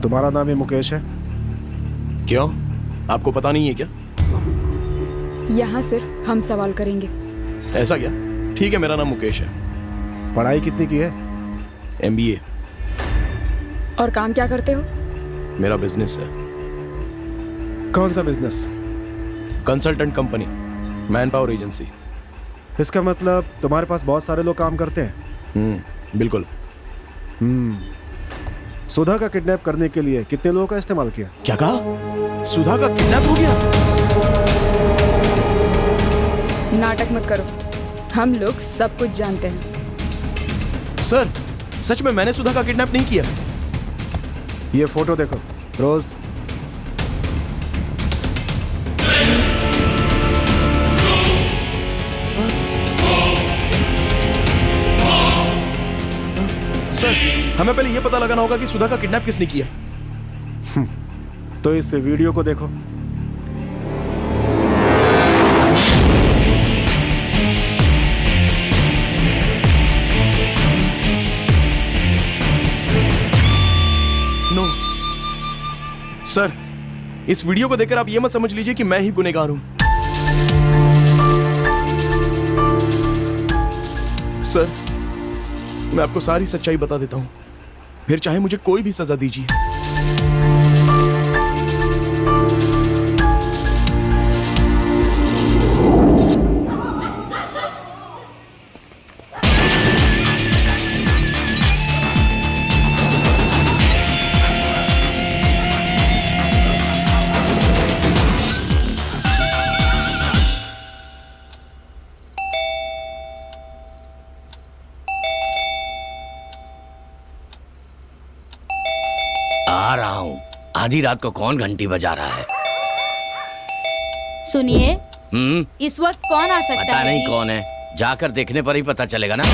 तुम्हारा नाम ही मुकेश है? क्यों, आपको पता नहीं है क्या? यहाँ सिर्फ हम सवाल करेंगे। ऐसा क्या? ठीक है, मेरा नाम मुकेश है। पढ़ाई कितनी की है? MBA। और काम क्या करते हो? मेरा बिजनेस है। कौन सा business? Consultant company, man power agency. इसका मतलब तुम्हारे पास बहुत सारे लोग काम करते हैं? बिल्कुल। सुधा का किडनैप करने के लिए कितने लोगों का इस्तेमाल किया? क्या कहा? सुधा का किडनैप हो गया? नाटक मत करो, हम लोग सब कुछ जानते हैं। सर, सच में मैंने सुधा का किडनैप नहीं किया। ये फोटो देखो रोज। सर, हमें पहले ये पता लगाना होगा कि सुधा का किडनैप किसने किया। तो इस वीडियो को देखो। नो सर, इस वीडियो को देखकर आप ये मत समझ लीजिए कि मैं ही गुनहगार हूं। सर, मैं आपको सारी सच्चाई बता देता हूं, फिर चाहे मुझे कोई भी सजा दीजिए। आ रहा हूँ। आधी रात को कौन घंटी बजा रहा है? सुनिए, इस वक्त कौन आ सकता है? पता नहीं जी? कौन है, जाकर देखने पर ही पता चलेगा ना।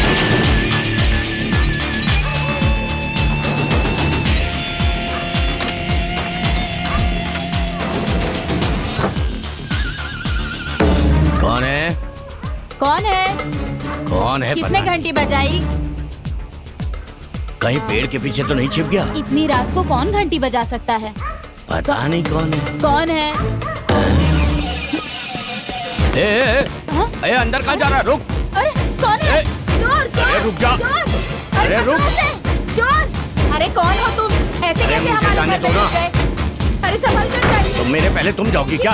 कौन है? कौन है? कौन है? किसने पता घंटी बजाई? कहीं पेड़ के पीछे तो नहीं छिप गया? इतनी रात को कौन घंटी बजा सकता है? पता नहीं कौन है। कौन है? हाँ? अंदर कहाँ जा रहा है? रुक। अरे कौन है? ए, चोर! चोर! अरे रुक जा। चोर! अरे रुक। बदमाश है! चोर! अरे कौन हो तुम? ऐसे अरे कैसे मुझे हमारे जाने घर दो में ना। घुस गए? अरे संभल कर जाइए। तो मेरे पहले तुम जाओगी क्या?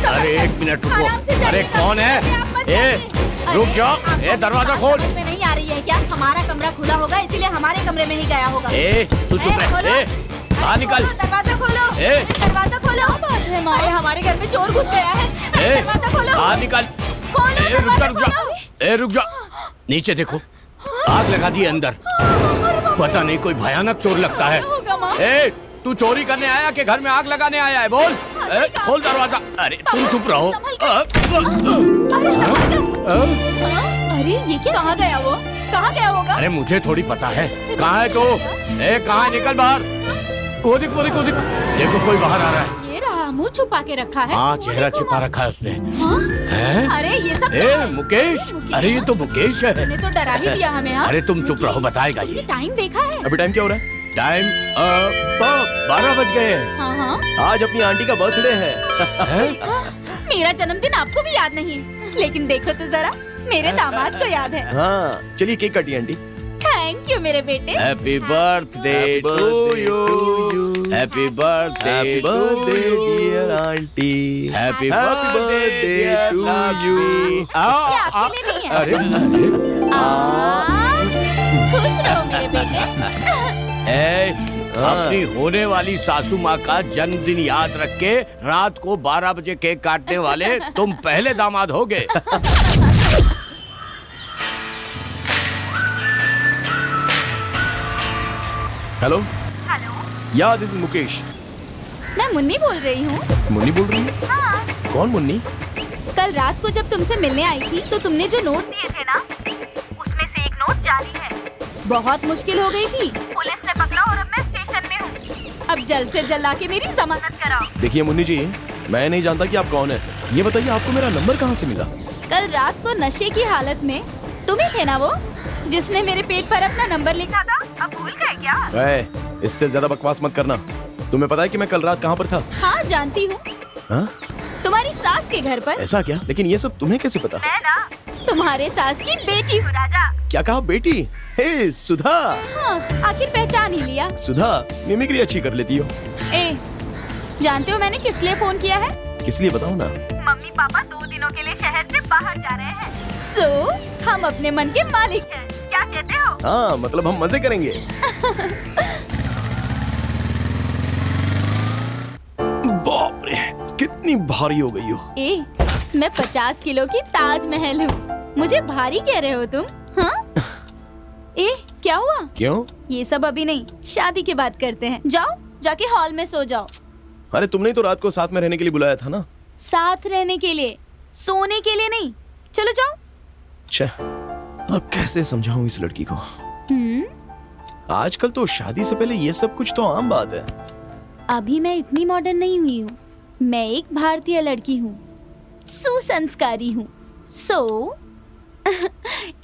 अरे एक मिनट आराम से रुको। जाइए अरे ना। कौन है? अरे आप मत ए, जाइए। रुक अरे, जाओ। आपको ए, दरवाजा बात खोल। समझ में नहीं आ रही है क्या? हमारा कमरा खुला होगा, इसीलिए हमारे कमरे में ही गया होगा। ए, तू चुप रह। खोलो। ए, बाहर निकल। खोलो, दरवाजा खोलो। ए। अरे, दरवाजा खोलो। अरे हमारे घर में चोर घुस गया है। अरे, ए, दरवाजा खोलो। बाहर निकल। खोलो, ए, रुक जा, दरवाजा रुक जा। खोलो। ए, रुक जा। नीचे देखो, आग लगा दी है अंदर। पता नहीं कोई भयानक चोर लगता है। होगा माँ। ए, तू चोरी करने आया कि घर में आग लगाने आया है? बोल। ए, खोल दरवाजा। अरे तुम चुप रहो। अरे ये क्या? कहाँ गया वो? कहाँ गया होगा? अरे मुझे थोड़ी पता है। कहाँ है तू? ए, कहाँ है? निकल बाहर। वो दिख, वो दिख, वो दिख। देखो कोई बाहर आ रहा है। ये रहा, मुंह छुपा के रखा है। हाँ, वो चेहरा देखो छिपा ना। रखा है उसने। हाँ? हैं? अरे ये सब क्या ए, है? मुकेश। अरे ये तो मुकेश है। तूने तो डरा ही दिया हमें। हाँ? अरे तुम चुप रहो, बताएगा ये। टाइम देखा है? अभी टाइम क्या हो रहा है? टाइम 12 बज गए हैं। हाँ हाँ। आज अपनी आंटी का बर्थडे है। हैं? मेरा जन्मदिन आपको भी याद नहीं, लेकिन देखो तो जरा, मेरे दामाद को याद है। हाँ, चलिए केक काटिए आंटी। थैंक यू मेरे बेटे। Happy birthday to you. Happy birthday to you dear aunty. Happy Happy birthday to you। ये आपके लिए नहीं है। अरे खुश रहो मेरे बेटे। ए, अपनी होने वाली सासू माँ का जन्मदिन याद रख के रात को 12 बजे केक काटने वाले तुम पहले दामाद होगे। हेलो। या दिस इज मुकेश। मैं मुन्नी बोल रही हूँ। मुन्नी बोल रही है? हाँ। कौन मुन्नी? कल रात को जब तुमसे मिलने आई थी तो तुमने जो नोट दिए थे ना, उसमें से एक नोट जाली है। बहुत मुश्किल हो गई थी, पुलिस ने पकड़ा और अब मैं स्टेशन में हूँ। अब जल्द से जल्द आके मेरी जमानत कराओ। देखिए मुन्नी जी, मैं नहीं जानता कि आप कौन है। ये बताइए आपको मेरा नंबर कहाँ से मिला? कल रात को नशे की हालत में तुम ही थे ना वो, जिसने मेरे पेट पर अपना नंबर लिखा था? अब भूल गए क्या? इससे ज्यादा बकवास मत करना। तुम्हें पता है कि मैं कल रात कहाँ पर था? हाँ जानती हूँ, हाँ? तुम्हारी सास के घर पर। ऐसा क्या? लेकिन ये सब तुम्हें कैसे पता? मैं ना तुम्हारे सास की बेटी हूँ राजा। क्या कहा बेटी? हे सुधा। हाँ, आखिर पहचान ही लिया। सुधा मिमिक्री अच्छी कर लेती हो। ए, जानते हो मैंने किस लिए फोन किया है? किस लिए बताओ ना? मम्मी पापा 2 दिनों के लिए शहर से बाहर जा रहे हैं। सो हम अपने मन के मालिक हैं। क्या कहते हो? हाँ, मतलब हम मजे करेंगे। बाप रे, कितनी भारी हो गई हो। ए, मैं 50 किलो की ताजमहल हूँ। मुझे भारी कह रहे हो तुम? हाँ? ए, क्या हुआ? क्यों? ये सब अभी नहीं, शादी के बाद करते हैं। जाओ, जाके हॉल में सो जाओ। अरे तुमने तो रात को साथ में रहने के लिए बुलाया था ना? साथ रहने के लिए, सोने के लिए नहीं। चलो जाओ। अच्छा, अब कैसे समझाऊं इस लड़की को? आजकल तो शादी से पहले ये सब कुछ तो आम बात है। अभी मैं इतनी मॉडर्न नहीं हुई हूँ। मैं एक भारतीय लड़की हूँ, सुसंस्कारी हूँ। सो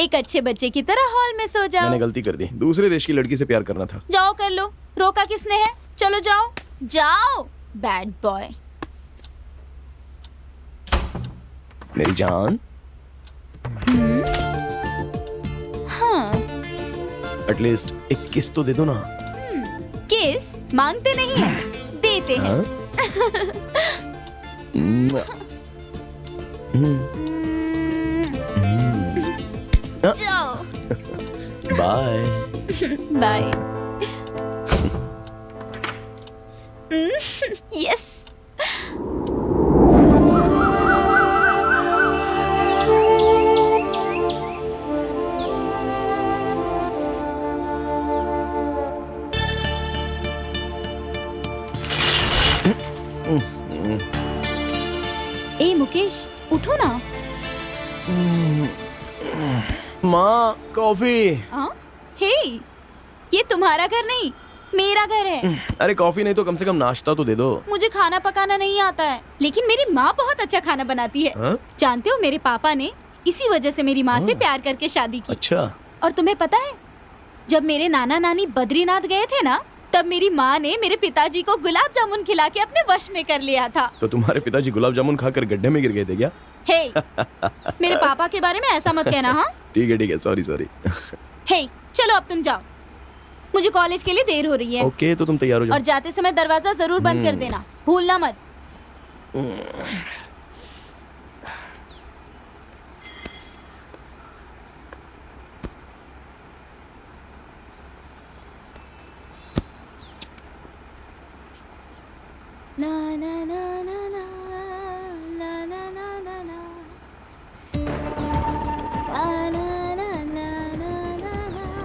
एक अच्छे बच्चे की तरह हॉल में सो जाओ। मैंने गलती कर दी, दूसरे देश की लड़की से प्यार करना था। जाओ कर लो, रोका किसने है? चलो जाओ जाओ, बैड बॉय। मेरी जान। हाँ, एटलीस्ट एक किस तो दे दो ना। किस मांगते नहीं है, देते हैं। हाँ? जाओ, बाय। बाय। यस। ए मुकेश, उठो ना। माँ, कॉफी। हाँ? हे, ये तुम्हारा घर नहीं, मेरा घर है। अरे कॉफी नहीं तो कम से कम नाश्ता तो दे दो। मुझे खाना पकाना नहीं आता है, लेकिन मेरी माँ बहुत अच्छा खाना बनाती है। हाँ? जानते हो, मेरे पापा ने इसी वजह से मेरी माँ से प्यार करके शादी की। अच्छा। और तुम्हें पता है, जब मेरे नाना नानी बद्रीनाथ गए थे ना, तब मेरी माँ ने मेरे पिताजी को गुलाब जामुन खिला के अपने वश में कर लिया था। तो तुम्हारे पिताजी गुलाब जामुन खाकर गड्ढे में गिर गए थे क्या? हे, मेरे पापा के बारे में ऐसा मत कहना। हाँ, ठीक है, सॉरी सॉरी। हे, चलो अब तुम जाओ, मुझे कॉलेज के लिए देर हो रही है। ओके, तो तुम तैयार हो जाओ। और जाते समय दरवाजा जरूर बंद कर देना, भूलना मत। ला ला ला ला ला ला ला ला ला ला ला ला ला ला La la la la la la.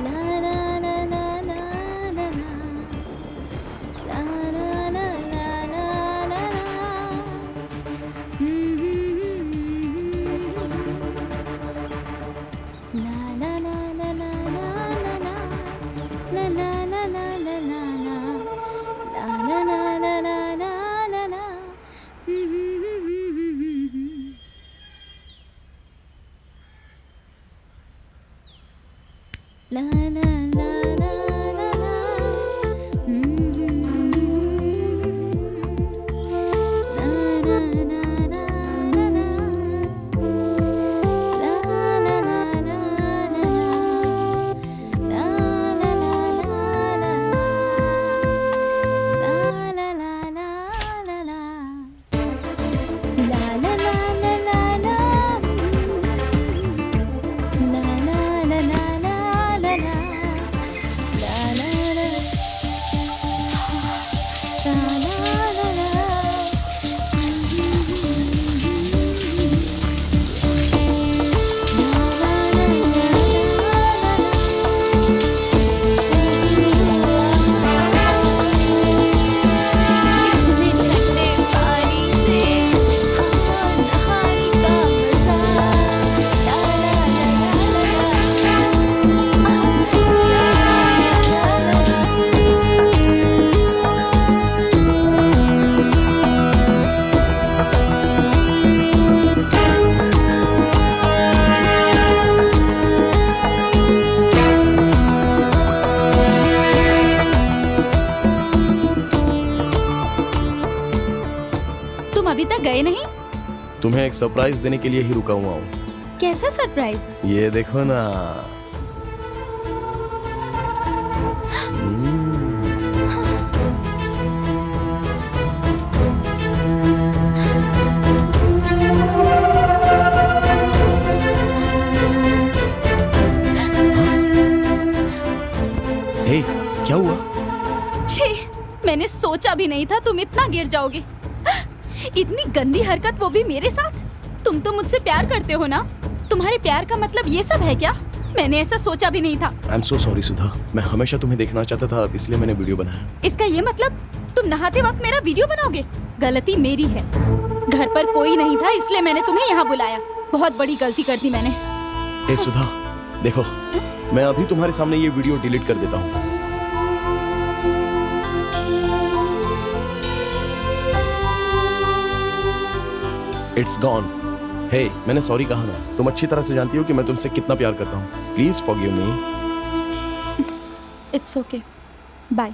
La la la la la la. La la la la la la. La la la la la la. La la la la la la. La la la la la la. La la la la la la. तुम्हें एक surprise देने के लिए ही रुका हुआ हूँ। कैसा surprise? ये देखो ना। हे, क्या हुआ? छी, मैंने सोचा भी नहीं था तुम इतना गिर जाओगे। इतनी गंदी हरकत, वो भी मेरे साथ। तुम तो मुझसे प्यार करते हो ना? तुम्हारे प्यार का मतलब ये सब है क्या? मैंने ऐसा सोचा भी नहीं था। आई एम सो सॉरी सुधा, मैं हमेशा तुम्हें देखना चाहता था, इसलिए मैंने वीडियो बनाया। इसका ये मतलब तुम नहाते वक्त मेरा वीडियो बनाओगे? गलती मेरी है। घर पर कोई नहीं था इसलिए मैंने तुम्हें यहाँ बुलाया। बहुत बड़ी गलती कर दी मैंने। ए सुधा, देखो, मैं अभी तुम्हारे सामने ये वीडियो डिलीट कर देता हूँ। It's gone. हे, मैंने सॉरी कहा ना। तुम अच्छी तरह से जानती हो कि मैं तुमसे कितना प्यार करता हूँ। Please forgive me. It's okay, bye.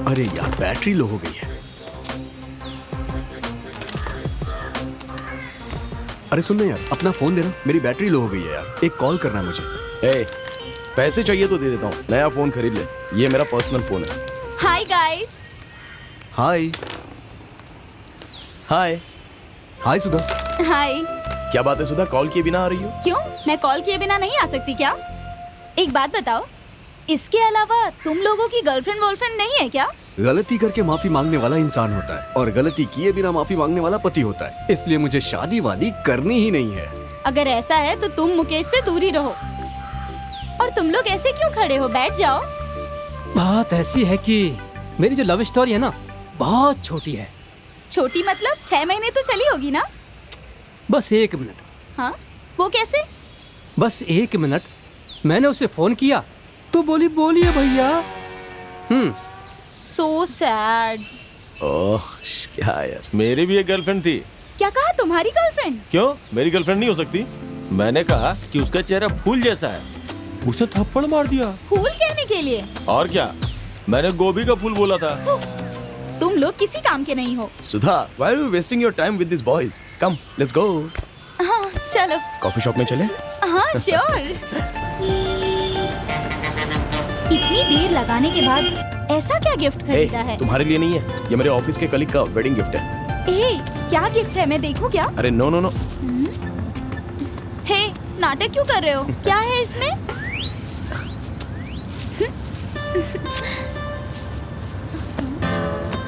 अरे यार, बैटरी लो हो गई है। अरे सुन ना यार, अपना फोन देना, मेरी बैटरी लो हो गई है यार। एक कॉल करना है मुझे। ए, पैसे चाहिए तो दे देता हूँ, नया फोन खरीद ले। ये मेरा पर्सनल फोन है। Hi guys. Hi. Hi. Hi Sudha. Hi. क्या बात है सुधा, कॉल किए बिना आ रही हो? क्यों, मैं कॉल किए बिना नहीं आ सकती क्या? एक बात बताओ, इसके अलावा तुम लोगों की गर्लफ्रेंड वॉलफ्रेंड नहीं है क्या? गलती करके माफी मांगने वाला इंसान होता है और गलती किए बिना माफी मांगने वाला पति होता है। इसलिए मुझे शादी वादी करनी ही नहीं है। अगर ऐसा है तो तुम मुकेश से दूरी रहो। और तुम लोग ऐसे क्यों खड़े हो? बैठ जाओ। बात ऐसी है कि मेरी जो लव स्टोरी है ना, बहुत छोटी है। छोटी मतलब 6 महीने तो चली होगी ना? बस 1 मिनट। हाँ, वो कैसे? बस 1 मिनट। मैंने उसे फोन किया तो बोलिए भैया। So sad. ओह, क्या यार, मेरी भी एक गर्लफ्रेंड थी। क्या कहा, तुम्हारी गर्लफ्रेंड? क्यों, मेरी गर्लफ्रेंड नहीं हो सकती? मैंने कहा कि उसका चेहरा फूल जैसा है। उसने थप्पड़ मार दिया। फूल कहने के लिए? और क्या, मैंने गोभी का फूल बोला था। तुम लोग किसी काम के नहीं हो। सुधा, why are you wasting your time with these boys? Come, let's go. हाँ, चलो। कॉफी शॉप में चले? हाँ, श्योर। इतनी देर लगाने के बाद ऐसा क्या गिफ्ट खरीदा है? तुम्हारे लिए नहीं है, ये मेरे ऑफिस के कलीग का वेडिंग गिफ्ट है। ए, क्या गिफ्ट है, मैं देखूं क्या? अरे नो नो नो। हे, नाटक क्यों कर रहे हो? क्या है इसमें?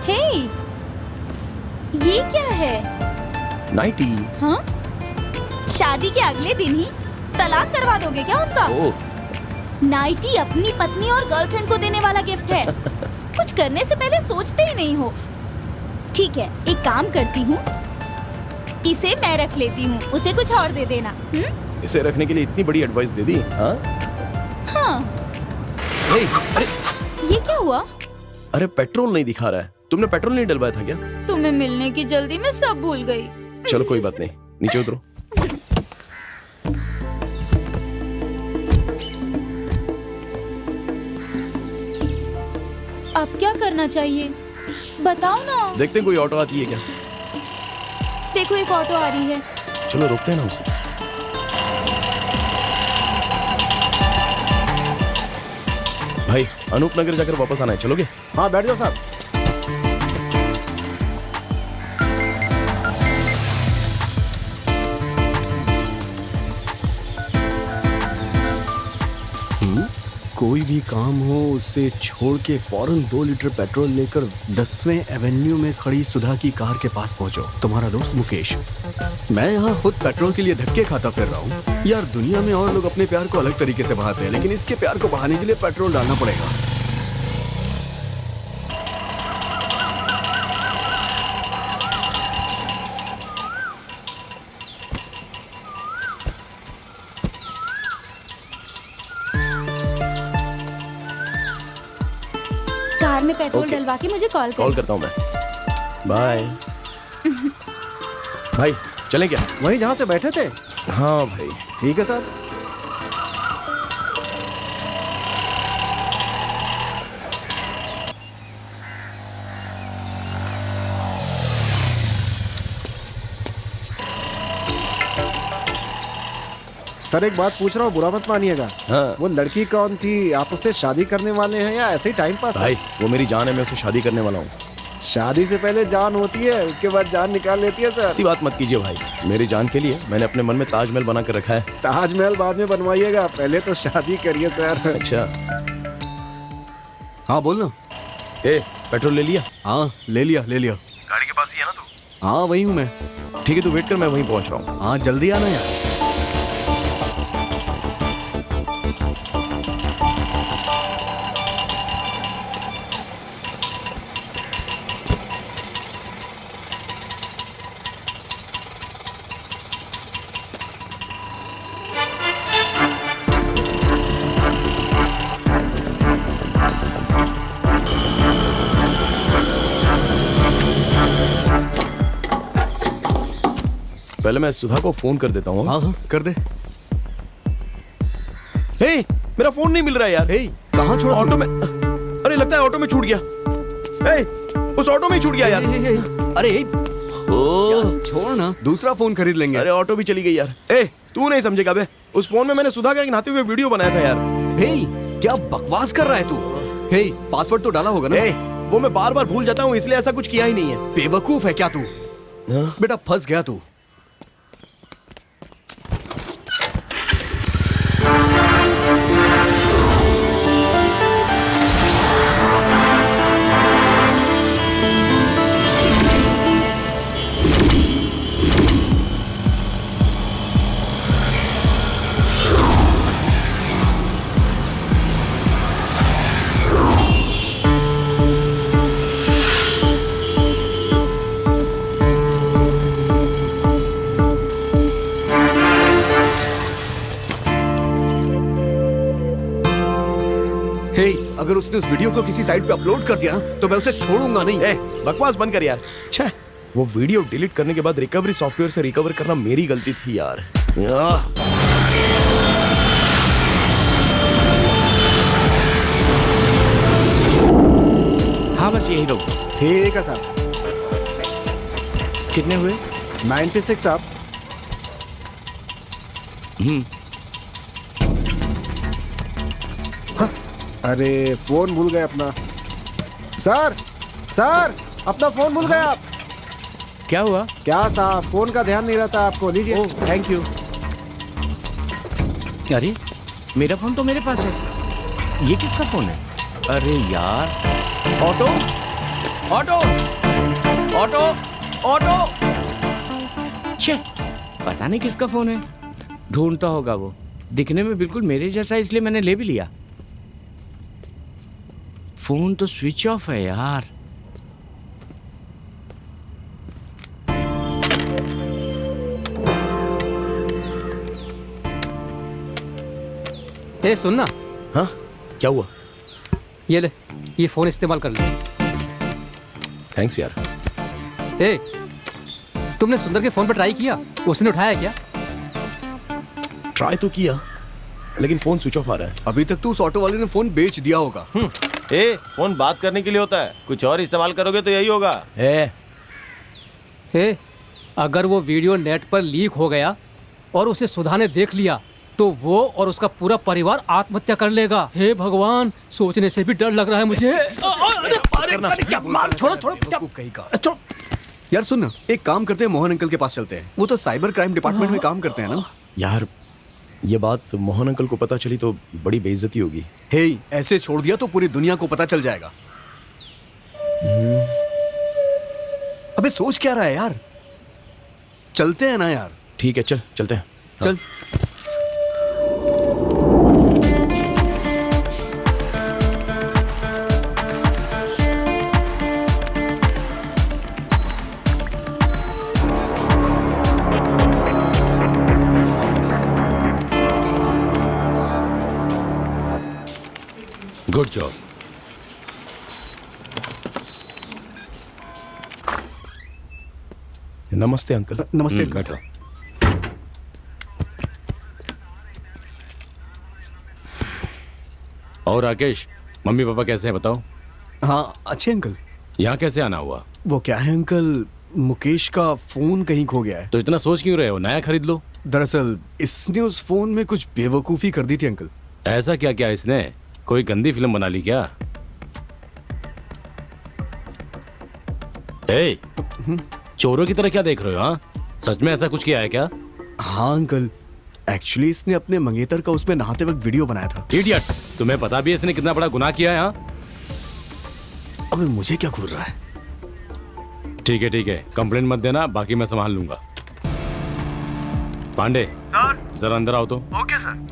हे, ये क्या है? नाइटी। हाँ? शादी के अगले दिन ही तलाक करवा दोगे क्या उनका? ओह, नाइटी अपनी पत्नी और गर्लफ्रेंड को देने वाला गिफ्ट है। कुछ करने से पहले सोचते ही नहीं हो। ठीक है, एक काम करती हूँ, इसे मैं रख लेती हूँ, उसे कुछ और दे देना। इसे रखने के लिए इतनी बड़ी एडवाइस दे दी? हाँ हाँ। हे, अरे ये क्या हुआ? अरे पेट्रोल नहीं दिखा रहा है। तुमने पेट्रोल नहीं डलवाया था क्या? तुम्हें मिलने की जल्दी में सब भूल गई। चलो कोई बात नहीं, नीचे उतरो। अब क्या करना चाहिए, बताओ ना। देखते हैं कोई ऑटो आती है क्या। देखो, एक ऑटो आ रही है। चलो रोकते हैं ना उसे। भाई, अनूप नगर जाकर वापस आना है, चलोगे? हाँ, बैठ जाओ साहब। कोई भी काम हो उसे छोड़ के फौरन 2 लीटर पेट्रोल लेकर 10वें एवेन्यू में खड़ी सुधा की कार के पास पहुंचो। तुम्हारा दोस्त मुकेश। मैं यहाँ खुद पेट्रोल के लिए धक्के खाता फिर रहा हूँ। यार, दुनिया में और लोग अपने प्यार को अलग तरीके से बहाते हैं, लेकिन इसके प्यार को बहाने के लिए पेट्रोल डालना पड़ेगा। Petrol Okay. डलवा के मुझे कॉल कॉल कर। करता हूँ मैं। बाय। भाई चलें क्या? वहीं जहाँ से बैठे थे। हाँ भाई। ठीक है साहब। सर एक बात पूछ रहा हूँ, बुरा मत मानिएगा। हाँ। वो लड़की कौन थी? आप उससे शादी करने वाले हैं या ऐसे ही टाइम पास? भाई वो मेरी जान है, मैं उसे शादी करने वाला हूँ। शादी से पहले जान होती है, उसके बाद जान निकाल लेती है सर। ऐसी बात मत कीजिए भाई, मेरी जान के लिए मैंने अपने मन में ताजमहल बना कर रखा है। ताजमहल बाद में बनवाइएगा, पहले तो शादी करिए सर। अच्छा। हाँ बोल ना। ए पेट्रोल ले लिया? हाँ ले लिया ले लिया। गाड़ी के पास ही है ना तू? हाँ वही हूँ मैं। ठीक है तू वेट कर, मैं वहीं पहुंच रहा हूँ। हाँ जल्दी आना यार। पहले मैं सुधा को फोन कर देता हूँ। हाँ हाँ कर दे। हे मेरा फोन नहीं मिल रहा है यार। हे कहाँ छोड़ा ऑटो में, अरे लगता है ऑटो में छूट गया। हे उस ऑटो में ही छूट गया यार। अरे यार, छोड़ ना, दूसरा फोन खरीद लेंगे। अरे ऑटो भी चली गई यार। ए तू नहीं समझेगा बे, उस फोन में मैंने सुधा का एक नहाते हुए वीडियो बनाया था यार। हे क्या बकवास कर रहा है तू? हे पासवर्ड तो डाला होगा ना? ए वो मैं बार बार भूल जाता हूँ, इसलिए ऐसा कुछ किया ही नहीं है। बेवकूफ है क्या तू? बेटा फंस गया तू। अगर उसने उस वीडियो को किसी साइट पे अपलोड कर दिया तो मैं उसे छोड़ूंगा नहीं। ए बकवास बंद कर यार। छे वो वीडियो डिलीट करने के बाद रिकवरी सॉफ्टवेयर से रिकवर करना मेरी गलती थी यार। हाँ बस यही लोग। ठीक है साहब। कितने हुए? 96 साहब। हाँ, अरे फोन भूल गए अपना। सर सर अपना फोन भूल गए आप। क्या हुआ? क्या साहब, फोन का ध्यान नहीं रहता आपको, लीजिए। Oh thank you. अरे मेरा फोन तो मेरे पास है, ये किसका फोन है? अरे यार, ऑटो ऑटो ऑटो ऑटो। छे पता नहीं किसका फोन है, ढूंढता होगा वो। दिखने में बिल्कुल मेरे जैसा, इसलिए मैंने ले भी लिया। फोन तो स्विच ऑफ है यार। ए सुनना, हाँ क्या हुआ? ये ले, ये फोन इस्तेमाल कर ले। थैंक्स यार। ए तुमने सुंदर के फोन पर ट्राई किया? उसने उठाया क्या? ट्राई तो किया लेकिन फोन स्विच ऑफ आ रहा है। अभी तक तो उस ऑटो वाले ने फोन बेच दिया होगा। ए फोन बात करने के लिए होता है, कुछ और इस्तेमाल करोगे तो यही होगा। ए अगर वो वीडियो नेट पर लीक हो गया और उसे सुधा ने देख लिया तो वो और उसका पूरा परिवार आत्महत्या कर लेगा। हे भगवान, सोचने से भी डर लग रहा है मुझे। छोड़ो। यार सुन ना, एक काम करते हैं, मोहन अंकल के पास चलते हैं। वो तो साइबर क्राइम डिपार्टमेंट में काम करते हैं ना। यार ये बात मोहन अंकल को पता चली तो बड़ी बेइज्जती होगी। हे ऐसे छोड़ दिया तो पूरी दुनिया को पता चल जाएगा। अबे सोच क्या रहा है यार, चलते हैं ना यार। ठीक है चल चलते हैं। चल। Good job. नमस्ते अंकल। नमस्ते बैठो। और राकेश, मम्मी पापा कैसे हैं बताओ? हाँ अच्छे अंकल। यहाँ कैसे आना हुआ? वो क्या है अंकल, मुकेश का फोन कहीं खो गया है। तो इतना सोच क्यों रहे हो, नया खरीद लो। दरअसल इसने उस फोन में कुछ बेवकूफ़ी कर दी थी अंकल। ऐसा क्या किया इसने? कोई गंदी फिल्म बना ली क्या? ए, चोरों की तरह क्या देख रहे हो? हाँ, सच में ऐसा कुछ किया है क्या? हाँ अंकल, एक्चुअली इसने अपने मंगेतर का उसमें नहाते वक्त वीडियो बनाया था। इडियट, तुम्हें पता भी है इसने कितना बड़ा गुनाह किया है? हाँ, अबे मुझे क्या घूर रहा है? ठीक है, कंप्लेंट मत देना, बाकी मैं संभाल लूंगा। पांडे सर, जरा अंदर आओ तो। Okay sir.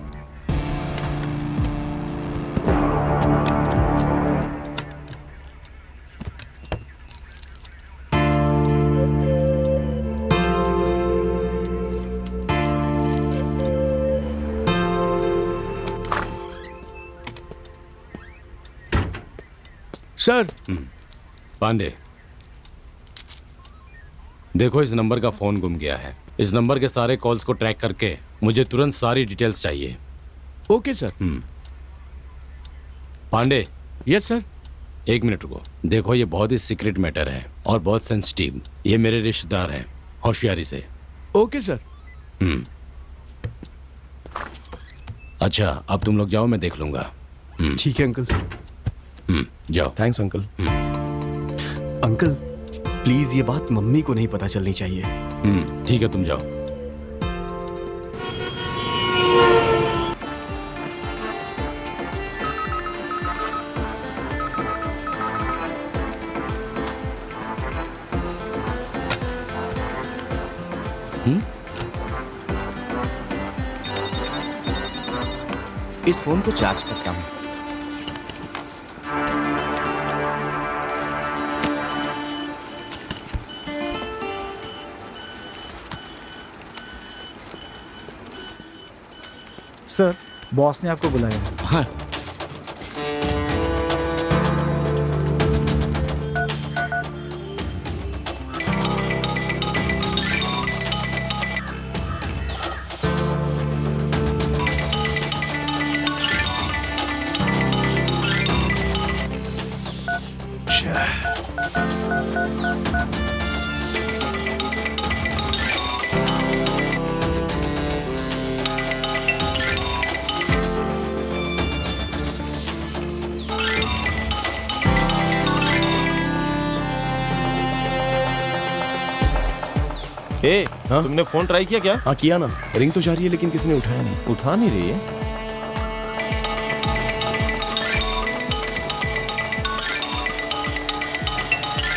सर। पांडे, देखो इस नंबर का फोन गुम गया है। इस नंबर के सारे कॉल्स को ट्रैक करके मुझे तुरंत सारी डिटेल्स चाहिए। Okay sir. Pandey. Yes sir. एक मिनट रुको। देखो ये बहुत ही सीक्रेट मैटर है और बहुत सेंसिटिव। ये मेरे रिश्तेदार हैं, होशियारी से। Okay sir. अच्छा, अब तुम लोग जाओ, मैं देख लूंगा। ठीक है अंकल। जाओ। Thanks uncle. अंकल प्लीज ये बात मम्मी को नहीं पता चलनी चाहिए। ठीक है, तुम जाओ। इस फोन को चार्ज करता हूँ। सर, बॉस ने आपको बुलाया। हाँ। हाँ? तुमने फोन ट्राई किया क्या? हाँ किया ना, रिंग तो जा रही है लेकिन किसी ने उठाया नहीं। उठा नहीं रही है।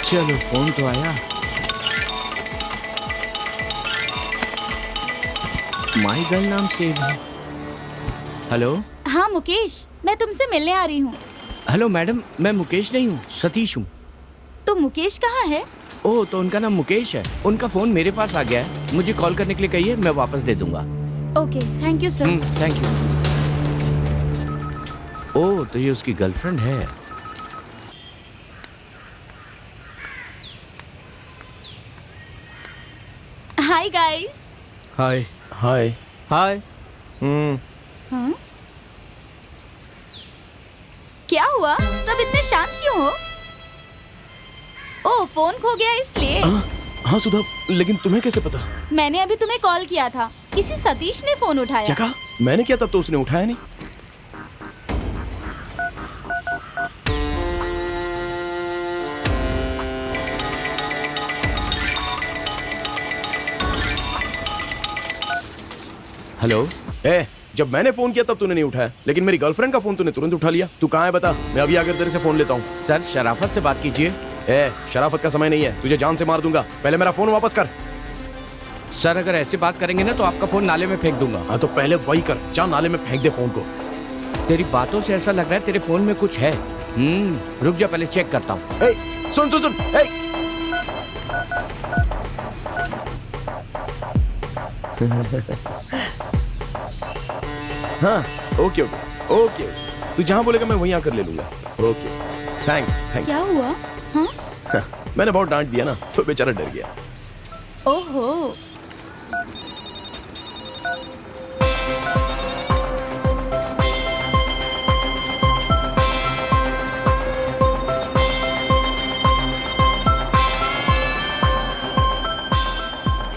चलो, फोन तो आया। माई गर्ल नाम से। हेलो। हाँ मुकेश, मैं तुमसे मिलने आ रही हूँ। हेलो मैडम, मैं मुकेश नहीं हूँ, सतीश हूँ। तो मुकेश कहाँ है? ओह, तो उनका नाम मुकेश है। उनका फोन मेरे पास आ गया है, मुझे कॉल करने के लिए कहिए, मैं वापस दे दूंगा। Okay, thank you sir. Thank you. Oh, तो ये उसकी गर्लफ्रेंड है। Hi guys. Hi. Hi. Hi. हाँ? क्या हुआ? सब इतने शांत क्यों हो? ओह, फोन खो गया इसलिए। हाँ सुधा, लेकिन तुम्हें कैसे पता? मैंने अभी तुम्हें कॉल किया था, किसी सतीश ने फोन उठाया। क्या कहा? मैंने किया तब तो उसने उठाया नहीं। हेलो। जब मैंने फोन किया तब तूने नहीं उठाया, लेकिन मेरी गर्लफ्रेंड का फोन तूने तुरंत उठा लिया। तू कहाँ है बता, मैं अभी आकर तेरे से फोन लेता हूँ। सर, शराफत से बात कीजिए। शराफत का समय नहीं है, तुझे जान से मार दूंगा। पहले मेरा फोन वापस कर। सर, अगर ऐसी बात करेंगे ना तो आपका फोन नाले में फेंक दूंगा। हाँ तो पहले वही कर, जा नाले में फेंक दे फोन को। तेरी बातों से ऐसा लग रहा है तेरे फोन में कुछ है। रुक जा, पहले चेक करता हूँ। सुन सुन सुन। हाँ, ओके ओके ओके, तू जहाँ बोलेगा मैं वहीं आकर ले लूंगा। Okay, thanks thanks. क्या हुआ? हाँ? मैंने बहुत डांट दिया ना, तो बेचारा डर गया। ओहो,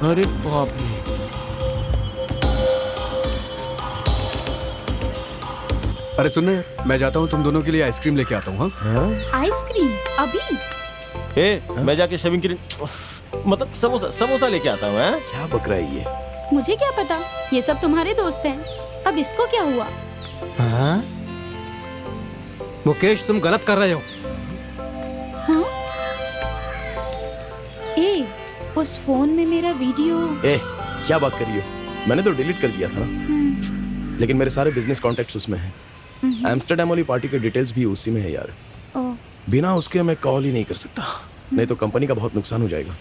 अरे बाप रे। अरे सुनना यार, मैं जाता हूँ, तुम दोनों के लिए आइसक्रीम लेके आता हूँ। हाँ आइसक्रीम अभी? मैं जाके शेविंग क्रीम मतलब समोसा लेके आता हूँ। क्या बक रहा है ये? मुझे क्या पता, ये सब तुम्हारे दोस्त हैं। अब इसको क्या हुआ? हाँ? मुकेश तुम गलत कर रहे हो। हाँ? उस फोन में मेरा वीडियो। क्या बात कर रही हो? मैंने तो डिलीट कर दिया था ना। लेकिन मेरे सारे बिजनेस कॉन्टेक्ट्स उसमें हैं। एम्स्टर्डम वाली पार्टी के डिटेल्स भी उसी में है यार। बिना उसके मैं कॉल ही नहीं कर सकता, नहीं तो कंपनी का बहुत नुकसान हो जाएगा।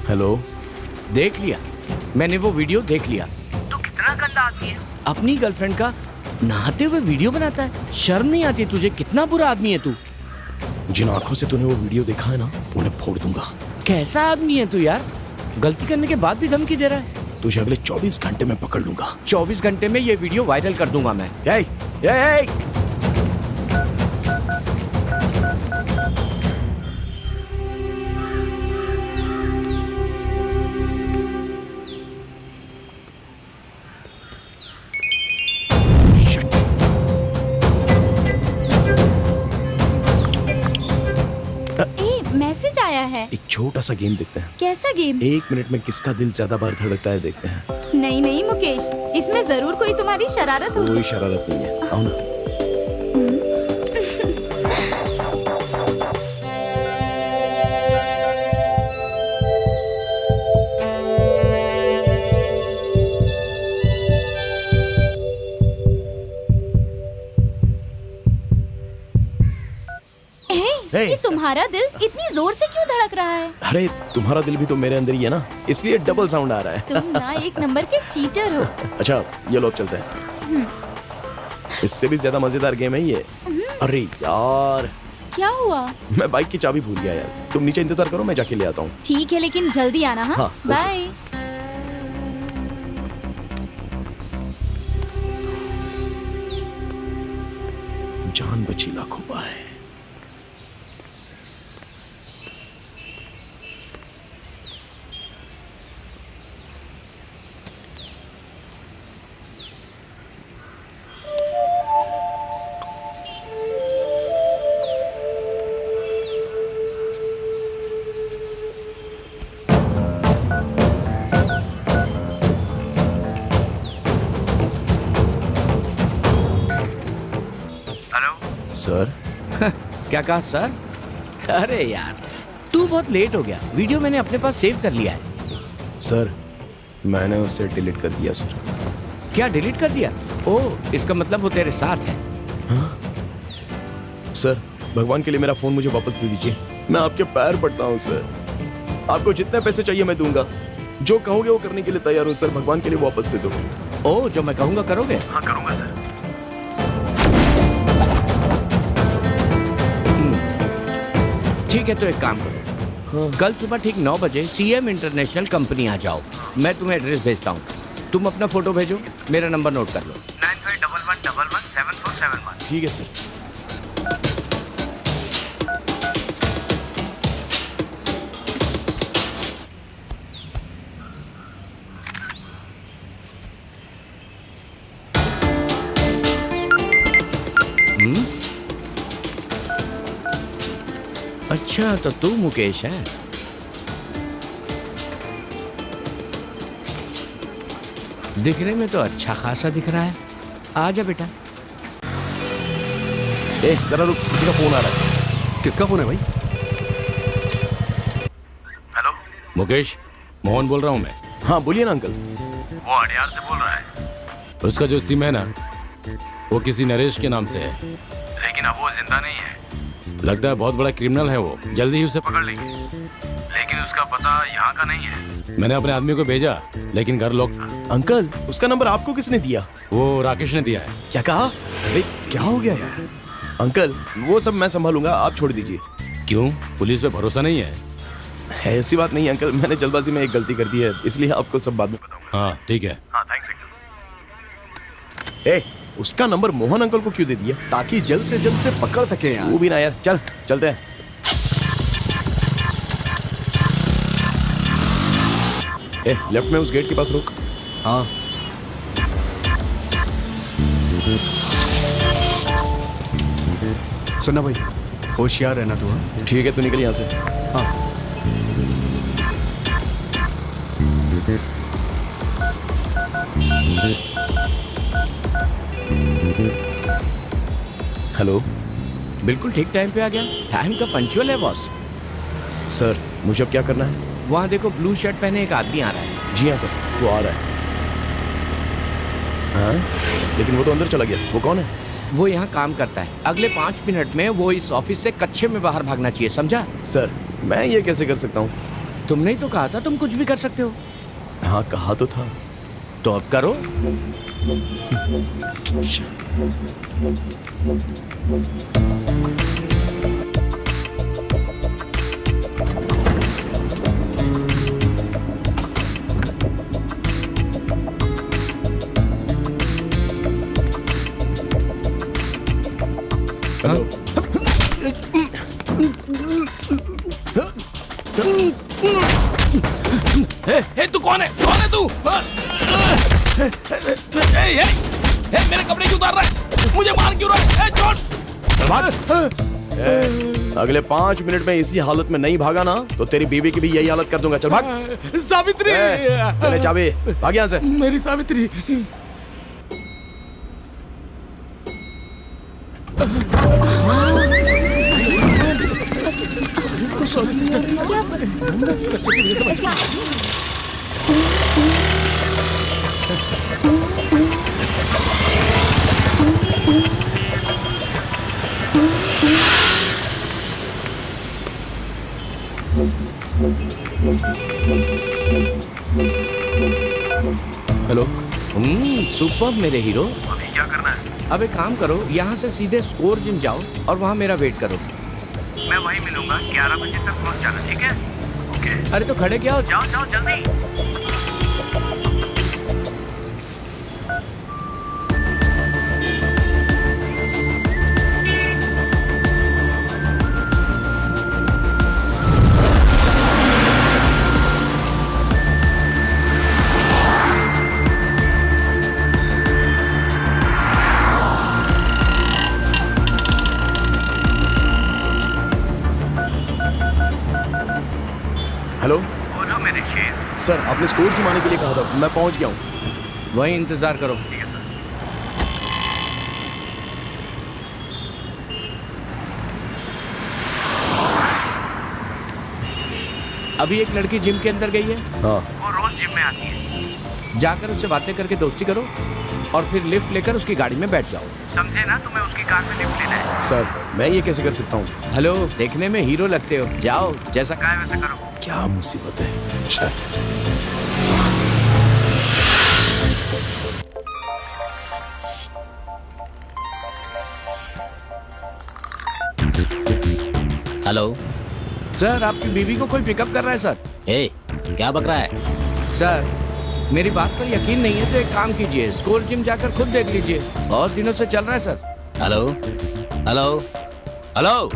हेलो। देख लिया मैंने, वो वीडियो देख लिया। तू कितना गंदा आदमी है। अपनी गर्लफ्रेंड का नहाते हुए वीडियो बनाता है। शर्म नहीं आती तुझे? कितना बुरा आदमी है तू। जिन आंखों से तूने वो वीडियो देखा है ना, उन्हें फोड़ दूंगा। कैसा आदमी है तू यार? गलती करने के बाद भी धमकी दे रहा है। तुझे अगले 24 घंटे में पकड़ लूंगा। 24 घंटे में ये वीडियो वायरल कर दूंगा मैं। मैसेज आया है। एक छोटा सा गेम देखते हैं। कैसा गेम? 1 मिनट में किसका दिल ज्यादा बार धड़कता है देखते हैं। नहीं नहीं मुकेश, इसमें जरूर कोई तुम्हारी शरारत होगी। कोई शरारत नहीं है, आओ ना। ये तुम्हारा दिल इतनी जोर से क्यों धड़क रहा है? अरे तुम्हारा दिल भी तो मेरे अंदर ही है ना, इसलिए डबल साउंड आ रहा है। तुम ना एक नंबर के चीटर हो। अच्छा ये लोग चलते हैं। इससे भी ज्यादा मजेदार गेम है ये। अरे यार क्या हुआ? मैं बाइक की चाबी भूल गया यार। तुम नीचे इंतजार करो, मैं जाके ले आता हूँ। ठीक है, लेकिन जल्दी आना। हाँ, हाँ, बाय। जान बची लाखों पाए। सर। क्या कहा सर? अरे यार तू बहुत लेट हो गया। वीडियो मैंने अपने पास सेव कर लिया है। सर मैंने उसे डिलीट कर दिया सर। क्या डिलीट कर दिया? ओह, इसका मतलब वो तेरे साथ है। हाँ? सर भगवान के लिए मेरा फोन मुझे वापस दे दीजिए। मैं आपके पैर पड़ता हूँ सर। आपको जितने पैसे चाहिए मैं दूंगा। जो कहोगे वो करने के लिए तैयार हूँ सर। भगवान के लिए वापस दे दो। ओह, जो मैं कहूँगा करोगे? हाँ करूँगा सर। ठीक है, तो एक काम करो। कल सुबह ठीक 9 बजे CM इंटरनेशनल कंपनी आ जाओ। मैं तुम्हें एड्रेस भेजता हूँ। तुम अपना फोटो भेजो, मेरा नंबर नोट कर लो। 9511117471। ठीक है सर। अच्छा, तो तू मुकेश है? दिखने में तो अच्छा खासा दिख रहा है। आजा बेटा। जरा रुक, किसी का फोन आ रहा है। किसका फोन है भाई? हेलो मुकेश, मोहन बोल रहा हूँ मैं। हाँ बोलिए ना अंकल। वो अड़ियार से बोल रहा है। उसका जो सिम है ना, वो किसी नरेश के नाम से है। लेकिन अब वो जिंदा नहीं है। लगता है बहुत बड़ा क्रिमिनल है वो। जल्दी ही उसे पकड़ लेंगे, लेकिन उसका पता यहाँ का नहीं है। मैंने अपने आदमी को भेजा, लेकिन घर लॉक। अंकल उसका नंबर आपको किसने दिया? वो राकेश ने दिया है। क्या कहा? अरे क्या हो गया यार? अंकल वो सब मैं संभालूंगा, आप छोड़ दीजिए। क्यों, पुलिस पे भरोसा नहीं है? ऐसी बात नहीं है अंकल, मैंने जल्दबाजी में एक गलती कर दी है, इसलिए आपको सब बाद में बताऊंगा। हाँ ठीक है। हाँ थैंक्स अंकल। ए, उसका नंबर मोहन अंकल को क्यों दे दिया? ताकि जल्द से पकड़ सके यार। वो भी ना यार, चल चलते हैं। ए, लेफ्ट में उस गेट के पास रुक। हाँ सुना भाई, होशियार रहना तू। हाँ ठीक है, तू निकल यहाँ से। हाँ हेलो बिल्कुल ठीक टाइम पे आ गया। टाइम का पंचुअल है बॉस। सर, मुझे अब क्या करना है? वहाँ देखो, ब्लू शर्ट पहने एक आदमी आ रहा है। जी हाँ सर, वो आ रहा है। हाँ, लेकिन वो तो अंदर चला गया। वो कौन है? वो यहाँ काम करता है। अगले 5 मिनट में वो इस ऑफिस से कच्चे में बाहर भागना चाहिए, समझा? सर, मैं ये कैसे कर सकता हूँ? तुमने ही तो कहा था तुम कुछ भी कर सकते हो। हाँ, कहा तो था। तो अब करो। हेलो। तू कौन है? कौन है तू? मेरे कपड़े क्यों उतार रहा है? मुझे मार क्यों रहा है? छोड़। अगले 5 मिनट में इसी हालत में नहीं भागा ना तो तेरी बीवी की भी यही हालत कर दूंगा। चल भाग। सावित्री, मैंने चाबी, भाग यहाँ से। मेरी सावित्री। हेलो। सुपर मेरे हीरो। अभी क्या करना है? अब एक काम करो, यहाँ से सीधे स्कोर जिम जाओ और वहाँ मेरा वेट करो। मैं वहीं मिलूंगा, 11 बजे तक पहुंच जाना, ठीक है? ओके। अरे तो खड़े क्या हो? जाओ जाओ जल्दी। हेलो। बोलो मेरे शेर। सर, आपने स्कोर जिम आने के लिए कहा था, मैं पहुंच गया हूँ। वहीं इंतजार करो। ठीक है सर। अभी एक लड़की जिम के अंदर गई है। हाँ। वो रोज जिम में आती है। जाकर उससे बातें करके दोस्ती करो और फिर लिफ्ट लेकर उसकी गाड़ी में बैठ जाओ। समझे ना? तुम्हें उसकी कार में लिफ्ट लेना है। सर, मैं ये कैसे कर सकता हूँ? हेलो, देखने में हीरो लगते हो, जाओ जैसा क्या है वैसे करो। क्या मुसीबत है। अच्छा। हेलो सर, आपकी बीवी को कोई पिकअप कर रहा है सर। ए, क्या बक रहा है? सर, मेरी बात पर यकीन नहीं है तो एक काम कीजिए, स्कोर जिम जाकर खुद देख लीजिए, बहुत दिनों से चल रहा है sir. Hello hello hello.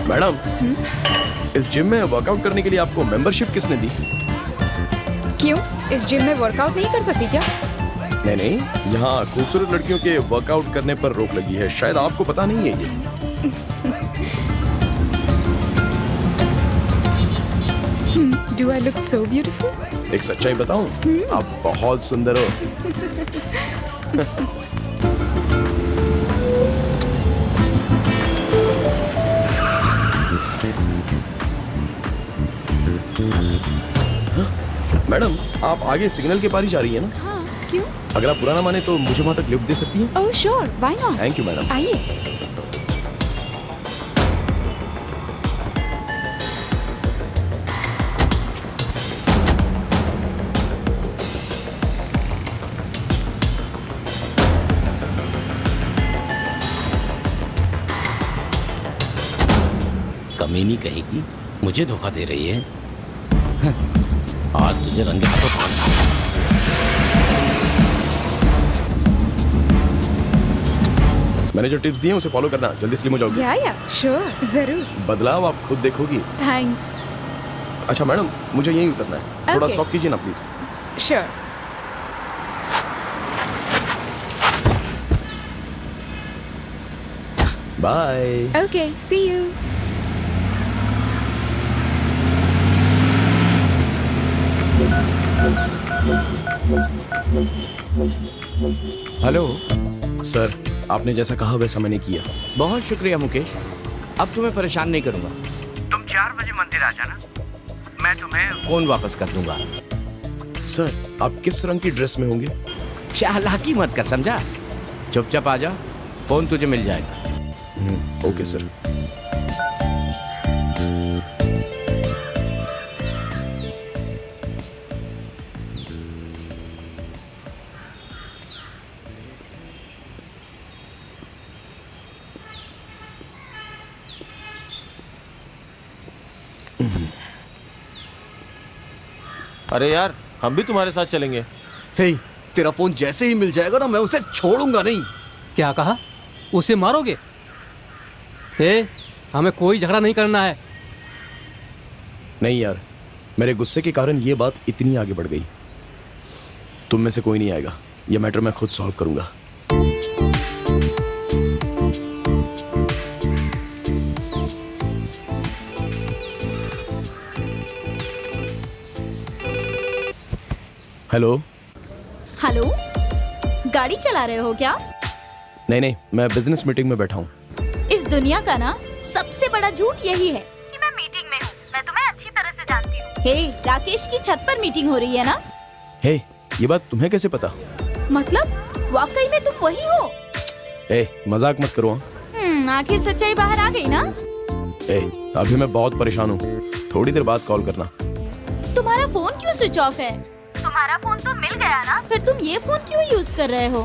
Madam, इस जिम में वर्कआउट करने के लिए आपको मेंबरशिप किसने दी? क्यों, इस जिम में वर्कआउट नहीं कर सकती क्या? नहीं नहीं, यहाँ खूबसूरत लड़कियों के वर्कआउट करने पर रोक लगी है, शायद आपको पता नहीं है ये। Do I look so beautiful? एक सच्चाई बताऊं, आप बहुत सुंदर हो। मैडम, आप आगे सिग्नल के पार ही जा रही है ना? हाँ, क्यों? अगर आप बुरा ना माने तो मुझे वहां तक लिफ्ट दे सकती हैं? Oh sure, why not? Thank you madam. आइए। कमीनी कहेगी मुझे धोखा दे रही है। आज तुझे रंगे हाथों पकड़ना। मैंने जो टिप्स दिए हैं उसे फॉलो करना, जल्दी स्लिम हो जाओगी। या श्योर, जरूर। बदलाव आप खुद देखोगी। थैंक्स। अच्छा मैडम, मुझे यहीं उतरना है, थोड़ा Okay. स्टॉप कीजिए ना please. Sure. Bye. Okay, see you. Hello. Sir, आपने जैसा कहा वैसा मैंने किया। बहुत शुक्रिया मुकेश, अब तुम्हें परेशान नहीं करूंगा। तुम 4 बजे मंदिर आ जाना, मैं तुम्हें फोन वापस कर दूंगा। सर, आप किस रंग की ड्रेस में होंगे? चालाकी मत कर, समझा? चुपचाप आ जा, फोन तुझे मिल जाएगा। Okay sir. अरे यार, हम भी तुम्हारे साथ चलेंगे। हे, तेरा फोन जैसे ही मिल जाएगा ना, मैं उसे छोड़ूंगा नहीं। क्या कहा? उसे मारोगे? हे, हमें कोई झगड़ा नहीं करना है। नहीं यार, मेरे गुस्से के कारण ये बात इतनी आगे बढ़ गई। तुम में से कोई नहीं आएगा, ये मैटर मैं खुद सॉल्व करूंगा। हेलो। हेलो, गाड़ी चला रहे हो क्या? नहीं, मैं बिजनेस मीटिंग में बैठा हूँ। इस दुनिया का ना सबसे बड़ा झूठ यही है कि मैं मीटिंग में हूँ। मैं तुम्हें अच्छी तरह से जानती हूँ। हे, राकेश की छत पर मीटिंग हो रही है ना? हे, ये बात तुम्हें कैसे पता? मतलब वाकई में तुम वही हो? मजाक मत करो। आखिर सच्चाई बाहर आ गई ना? अभी मैं बहुत परेशान हूँ, थोड़ी देर बाद कॉल करना। तुम्हारा फोन क्यों स्विच ऑफ है? तुम्हारा फोन तो मिल गया ना, फिर तुम ये फोन क्यों यूज कर रहे हो?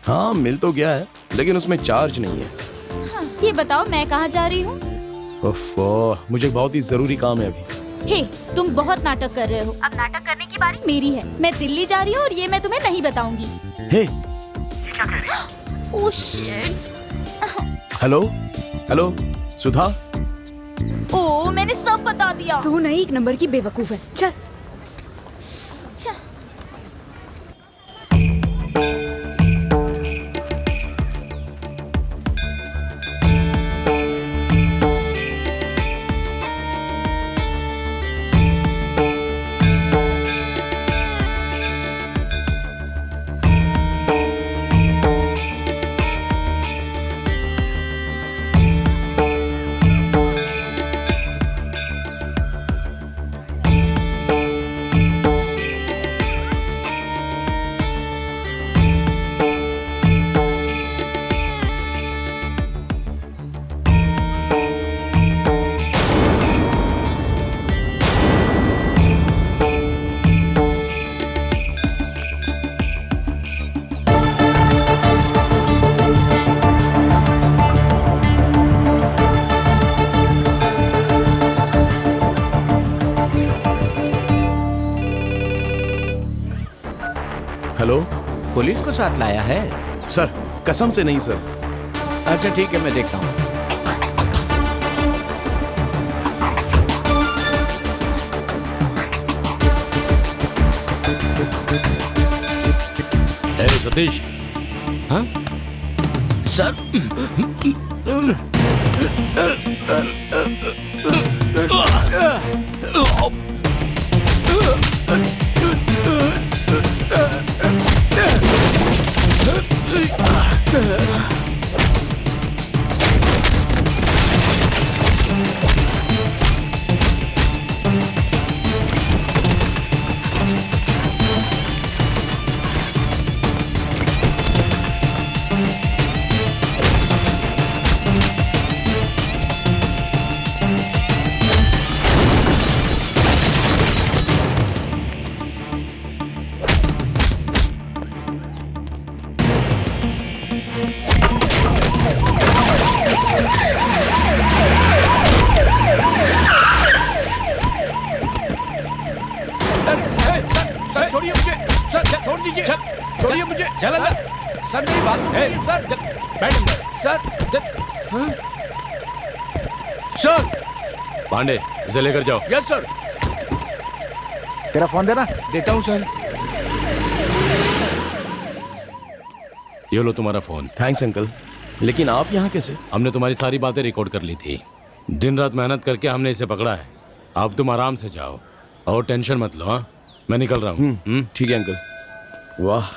हाँ, मिल तो गया है, लेकिन उसमें चार्ज नहीं है। हाँ, ये बताओ मैं कहाँ जा रही हूँ? ओफो, मुझे बहुत ही जरूरी काम है अभी। हे, तुम बहुत नाटक कर रहे हो। अब नाटक करने की बारी मेरी है। मैं दिल्ली जा रही हूँ और ये मैं तुम्हें नहीं बताऊंगी। हे, ये क्या कह रही हो? Oh shit. हेलो हेलो, सुधा। ओह, मैंने सब बता दिया। तू नहीं, एक नंबर की बेवकूफ है। चल। अच्छा। हेलो। पुलिस को साथ लाया है? सर, कसम से नहीं सर। अच्छा ठीक है, मैं देखता हूँ। सतीश। हाँ सर। सर मेरी बात तो सुनिए, सर बैठ सर सर। पांडे इसे लेकर जाओ। Yes sir. तेरा फोन देना। देता हूँ सर। ये लो तुम्हारा फोन। थैंक्स अंकल, लेकिन आप यहाँ कैसे? हमने तुम्हारी सारी बातें रिकॉर्ड कर ली थी। दिन रात मेहनत करके हमने इसे पकड़ा है। अब तुम आराम से जाओ और टेंशन मत लो। हाँ, मैं निकल रहा हूँ। ठीक है अंकल। वाह,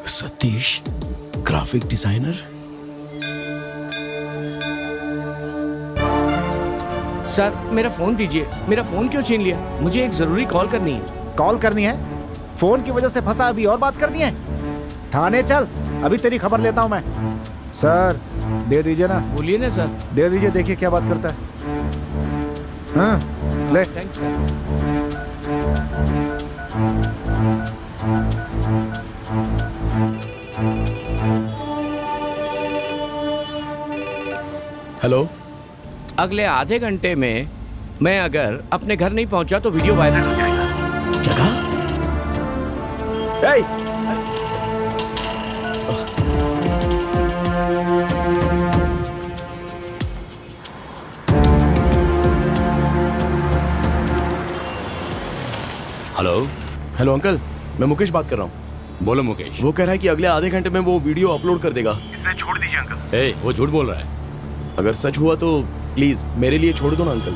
सतीश ग्राफिक डिजाइनर। सर मेरा फोन दीजिए। मेरा फोन क्यों छीन लिया? मुझे एक जरूरी कॉल करनी है। कॉल करनी है? फोन की वजह से फंसा, अभी और बात करनी है? थाने चल, अभी तेरी खबर लेता हूँ मैं। सर दे दीजिए ना। बोलिए ना सर। दे दीजिए, देखिए क्या बात करता है। हाँ ले। Thanks sir. हेलो। अगले आधे घंटे में मैं अगर अपने घर नहीं पहुंचा तो वीडियो वायरल हो जाएगा। क्या कहा? ए! हेलो। हेलो अंकल, मैं मुकेश बात कर रहा हूँ। बोलो मुकेश। वो कह रहा है कि अगले आधे घंटे में वो वीडियो अपलोड कर देगा। इसलिए छोड़ दीजिए अंकल। वो झूठ बोल रहा है। अगर सच हुआ तो प्लीज मेरे लिए छोड़ दो ना अंकल।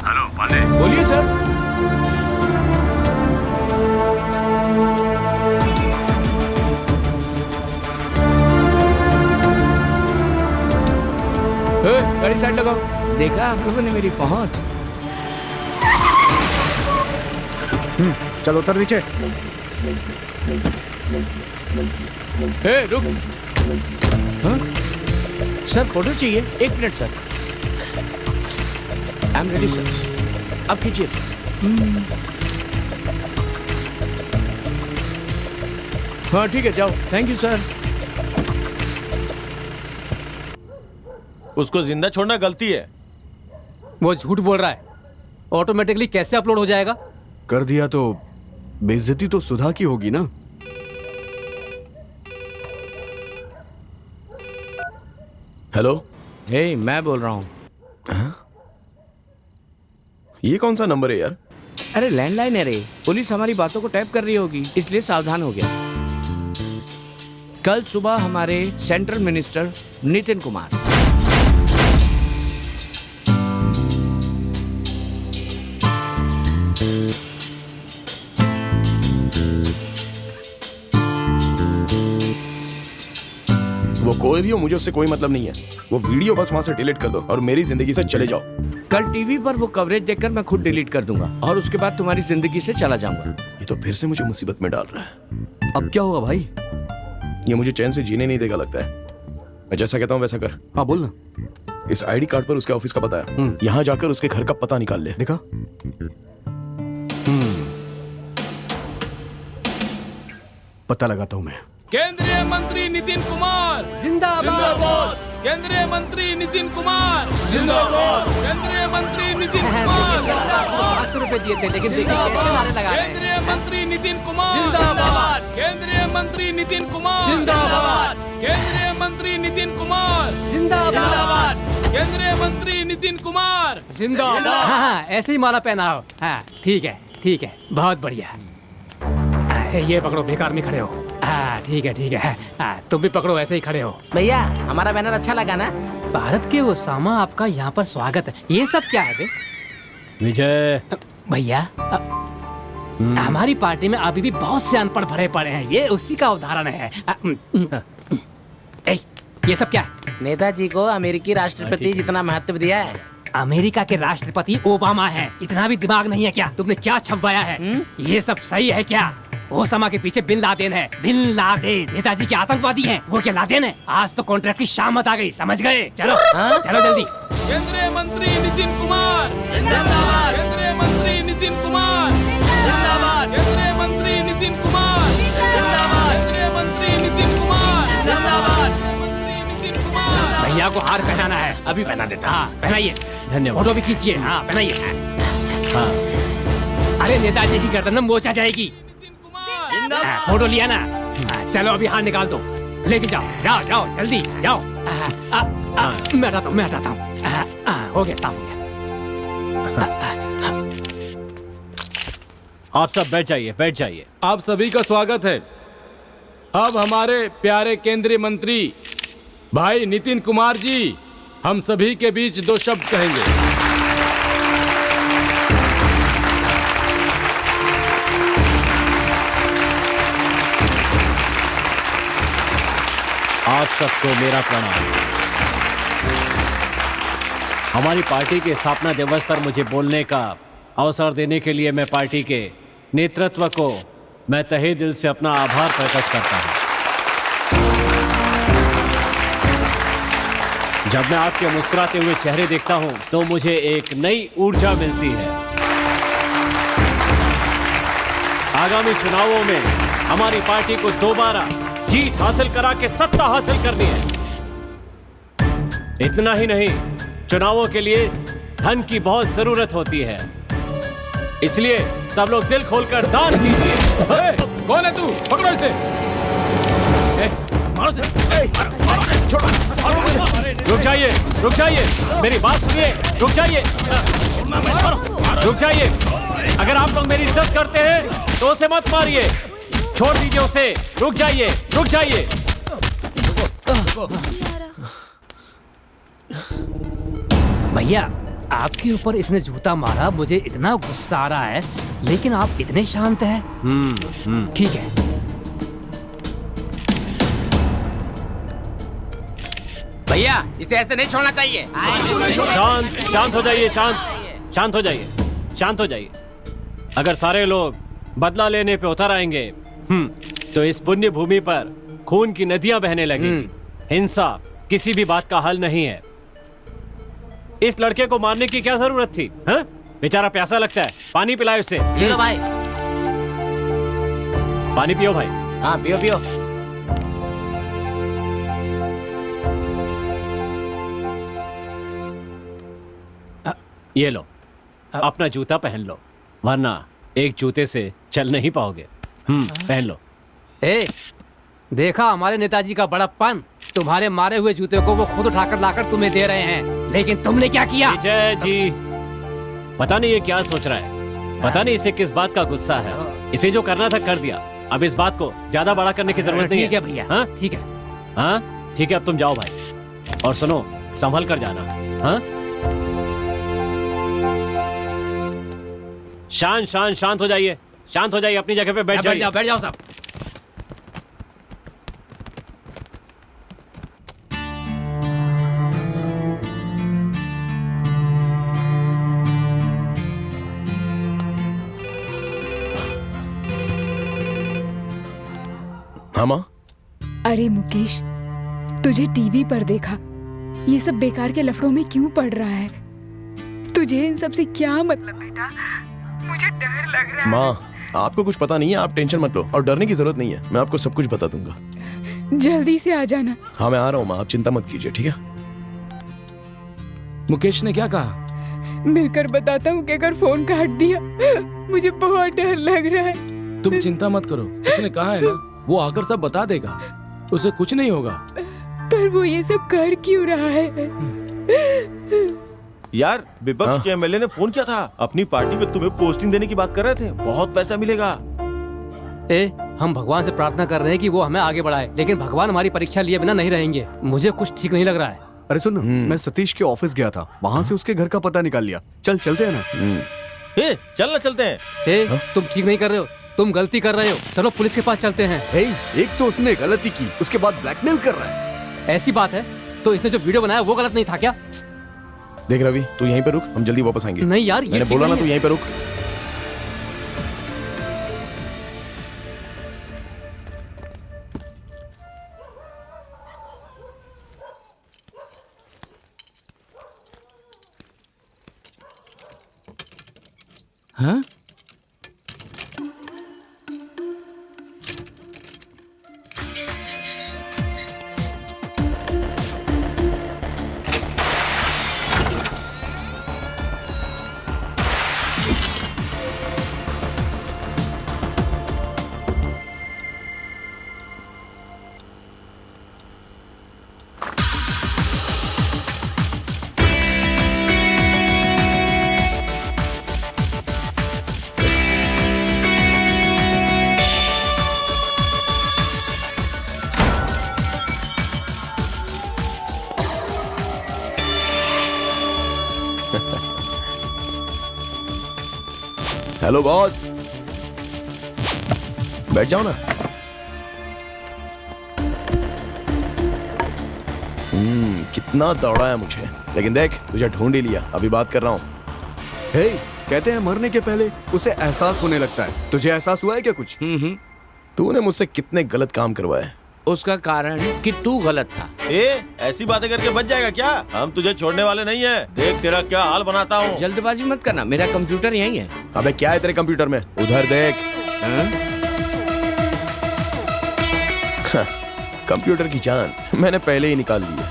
हेलो पांडे। बोलिए सर। गाड़ी साइड लगाओ। देखा आप लोगों ने मेरी पहुंच। चल उतर नीचे। रुक। हाँ? सर फोटो चाहिए? एक minute sir. I am ready sir. अब खींचिए सर। हाँ ठीक है, जाओ। Thank you sir. उसको जिंदा छोड़ना गलती है। वो झूठ बोल रहा है। ऑटोमेटिकली कैसे अपलोड हो जाएगा? कर दिया तो बेइज्जती तो सुधा की होगी ना। हेलो। मैं बोल रहा हूँ। ये कौन सा नंबर है यार? अरे लैंडलाइन है रे। पुलिस हमारी बातों को टैप कर रही होगी, इसलिए सावधान हो गया। कल सुबह हमारे सेंट्रल मिनिस्टर नितिन कुमार। वो कोई भी हो, मुझे उससे कोई मतलब नहीं है। वो वीडियो बस वहां से डिलीट कर दो और मेरी जिंदगी से चले जाओ। कल टीवी पर वो कवरेज देखकर मैं खुद डिलीट कर दूंगा और उसके बाद तुम्हारी जिंदगी से चला जाऊंगा। ये तो फिर से मुझे मुसीबत में डाल रहा है। अब क्या हुआ भाई? ये मुझे चैन से जीने नहीं देगा लगता है। मैं जैसा कहता हूँ वैसा कर। हाँ बोल ना। इस आईडी कार्ड पर उसके ऑफिस का पता है। यहाँ जाकर उसके घर का पता निकाल ले। देखा? पता लगाता हूँ मैं। केंद्रीय मंत्री नितिन कुमार जिंदाबाद। केंद्रीय मंत्री नितिन कुमार जिंदाबाद। केंद्रीय मंत्री नितिन कुमार 500 रुपए दिए थे, लेकिन देखिए कैसे नारे लगा रहे हैं। केंद्रीय मंत्री नितिन कुमार जिंदाबाद। केंद्रीय मंत्री नितिन कुमार जिंदाबाद। केंद्रीय मंत्री नितिन कुमार जिंदाबाद। केंद्रीय मंत्री नितिन कुमार जिंदाबाद। हाँ, ऐसे ही माला पहनाओ। हाँ ठीक है, बहुत बढ़िया। ये पकड़ो, बेकार में खड़े हो। हाँ ठीक है। तुम भी पकड़ो, ऐसे ही खड़े हो। भैया हमारा बैनर अच्छा लगा ना? भारत के ओसामा, आपका यहाँ पर स्वागत है। ये सब क्या है बे? विजय। भैया हमारी पार्टी में अभी भी बहुत से अनपढ़ भरे पड़े हैं। ये उसी का उदाहरण है। ये सब क्या है? नेताजी को अमेरिकी राष्ट्रपति जितना महत्व दिया है। अमेरिका के राष्ट्रपति ओबामा है। इतना भी दिमाग नहीं है क्या? तुमने क्या छपवाया है? ये सब सही है क्या? ओसामा के पीछे बिन लादेन है। बिन लादेन नेताजी के आतंकवादी हैं। वो क्या लादेन है? आज तो कॉन्ट्रैक्ट की शामत आ गई, समझ गए? चलो चलो जल्दी। केंद्रीय मंत्री नितिन कुमार जिंदाबाद। केंद्रीय मंत्री नितिन कुमार जिंदाबाद केंद्रीय मंत्री नितिन कुमार जिंदाबाद केंद्रीय मंत्री नितिन कुमार जिंदाबाद मंत्री नितिन कुमार। भैया को हार पहनाना है। अभी पहना देता। हाँ पहनाइए। धन्यवाद। फोटो भी खींचिए। हाँ पहनाइए। हाँ अरे नेताजी की गर्दन में मोचा जाएगी। हाँ, फोटो लिया ना। हाँ, चलो अभी हाथ निकाल दो। लेके जाओ जाओ जाओ जल्दी जाओ। मैं हटाता हूँ। हो गया साफ हो गया। आप सब बैठ जाइए बैठ जाइए। आप सभी का स्वागत है। अब हमारे प्यारे केंद्रीय मंत्री भाई नितिन कुमार जी हम सभी के बीच 2 शब्द कहेंगे। आप सबको मेरा प्रणाम। हमारी पार्टी के स्थापना दिवस पर मुझे बोलने का अवसर देने के लिए मैं पार्टी के नेतृत्व को मैं तहे दिल से अपना आभार प्रकट करता हूं। जब मैं आपके मुस्कुराते हुए चेहरे देखता हूं तो मुझे एक नई ऊर्जा मिलती है। आगामी चुनावों में हमारी पार्टी को दोबारा जीत हासिल करा के सत्ता हासिल करनी है। इतना ही नहीं, चुनावों के लिए धन की बहुत जरूरत होती है, इसलिए सब लोग दिल खोलकर दान कीजिए। कौन है तू? पकड़ो इसे। मारो से। रुक जाइए मेरी बात सुनिए। रुक जाइए। अगर आप लोग मेरी इज्जत करते हैं तो उसे मत मारिए, छोड़ दीजिए उसे। रुक जाइए। भैया आपके ऊपर इसने जूता मारा, मुझे इतना गुस्सा आ रहा है, लेकिन आप इतने शांत हैं। ठीक है। भैया इसे ऐसे नहीं छोड़ना चाहिए। शांत हो जाइए। अगर सारे लोग बदला लेने पे उतर आएंगे तो इस पुण्य भूमि पर खून की नदियां बहने लगेंगी। हिंसा किसी भी बात का हल नहीं है। इस लड़के को मारने की क्या जरूरत थी? हाँ? बेचारा प्यासा लगता है, पानी पिलाओ उसे। ये लो भाई। पानी पियो भाई। हाँ पियो। ये लो, अपना जूता पहन लो, वरना एक जूते से चल नहीं पाओगे। पहन लो। देखा हमारे नेताजी का बड़प्पन। तुम्हारे मारे हुए जूते को वो खुद उठाकर लाकर तुम्हें दे रहे हैं, लेकिन तुमने क्या किया? विजय जी, पता नहीं ये क्या सोच रहा है, पता नहीं इसे किस बात का गुस्सा है। इसे जो करना था कर दिया, अब इस बात को ज्यादा बड़ा करने की जरूरत नहीं है। ठीक है भैया। हाँ ठीक है। हाँ ठीक है, अब तुम जाओ भाई। और सुनो, संभल कर जाना। हाँ शांत हो जाइए। अपनी जगह पे बैठ जाओ सब। हाँ माँ। अरे मुकेश, तुझे टीवी पर देखा, ये सब बेकार के लफड़ों में क्यों पड़ रहा है? तुझे इन सब से क्या मतलब बेटा? मुझे डर लग रहा है। माँ आपको कुछ पता नहीं है, आप टेंशन मत लो और डरने की जरूरत नहीं है, मैं आपको सब कुछ बता दूंगा। जल्दी से आ जाना। हाँ मैं आ रहा हूँ माँ, आप चिंता मत कीजिए, ठीक है? मुकेश ने क्या कहा? मिलकर बताता हूँ कि अगर फोन काट दिया मुझे बहुत डर लग रहा है। तुम चिंता मत करो, उसने कहा है ना वो आकर सब बता देगा, उसे कुछ नहीं होगा। पर वो ये सब कर क्यों रहा है? यार विपक्ष के एमएलए ने फोन किया था, अपनी पार्टी में तुम्हें पोस्टिंग देने की बात कर रहे थे, बहुत पैसा मिलेगा। हम भगवान से प्रार्थना कर रहे हैं कि वो हमें आगे बढ़ाए, लेकिन भगवान हमारी परीक्षा लिए बिना नहीं रहेंगे। मुझे कुछ ठीक नहीं लग रहा है। अरे सुन, मैं सतीश के ऑफिस गया था, वहाँ से उसके घर का पता निकाल लिया। चलते हैं ना। चलते हैं। तुम ठीक नहीं कर रहे हो, तुम गलती कर रहे हो। चलो पुलिस के पास चलते हैं। एक तो उसने गलती की, उसके बाद ब्लैकमेल कर रहा है। ऐसी बात है तो इसने जो वीडियो बनाया वो गलत नहीं था क्या? देख रवि, तू यहीं पे रुक, हम जल्दी वापस आएंगे। नहीं यार, मैंने बोला ना, तू यहीं पे रुक। हाँ? हेलो बॉस, बैठ जाओ ना। कितना दौड़ा है मुझे, लेकिन देख तुझे ढूंढ ही लिया। अभी बात कर रहा हूँ। हे, कहते हैं मरने के पहले उसे एहसास होने लगता है। तुझे एहसास हुआ है क्या कुछ? तूने मुझसे कितने गलत काम करवाए। उसका कारण कि तू गलत था। ऐसी बातें करके बच जाएगा क्या? हम तुझे छोड़ने वाले नहीं है। देख तेरा क्या हाल बनाता हूँ। जल्दबाजी मत करना, मेरा कंप्यूटर यही है। अबे क्या है तेरे कंप्यूटर में? उधर देख। कंप्यूटर की जान मैंने पहले ही निकाल ली है।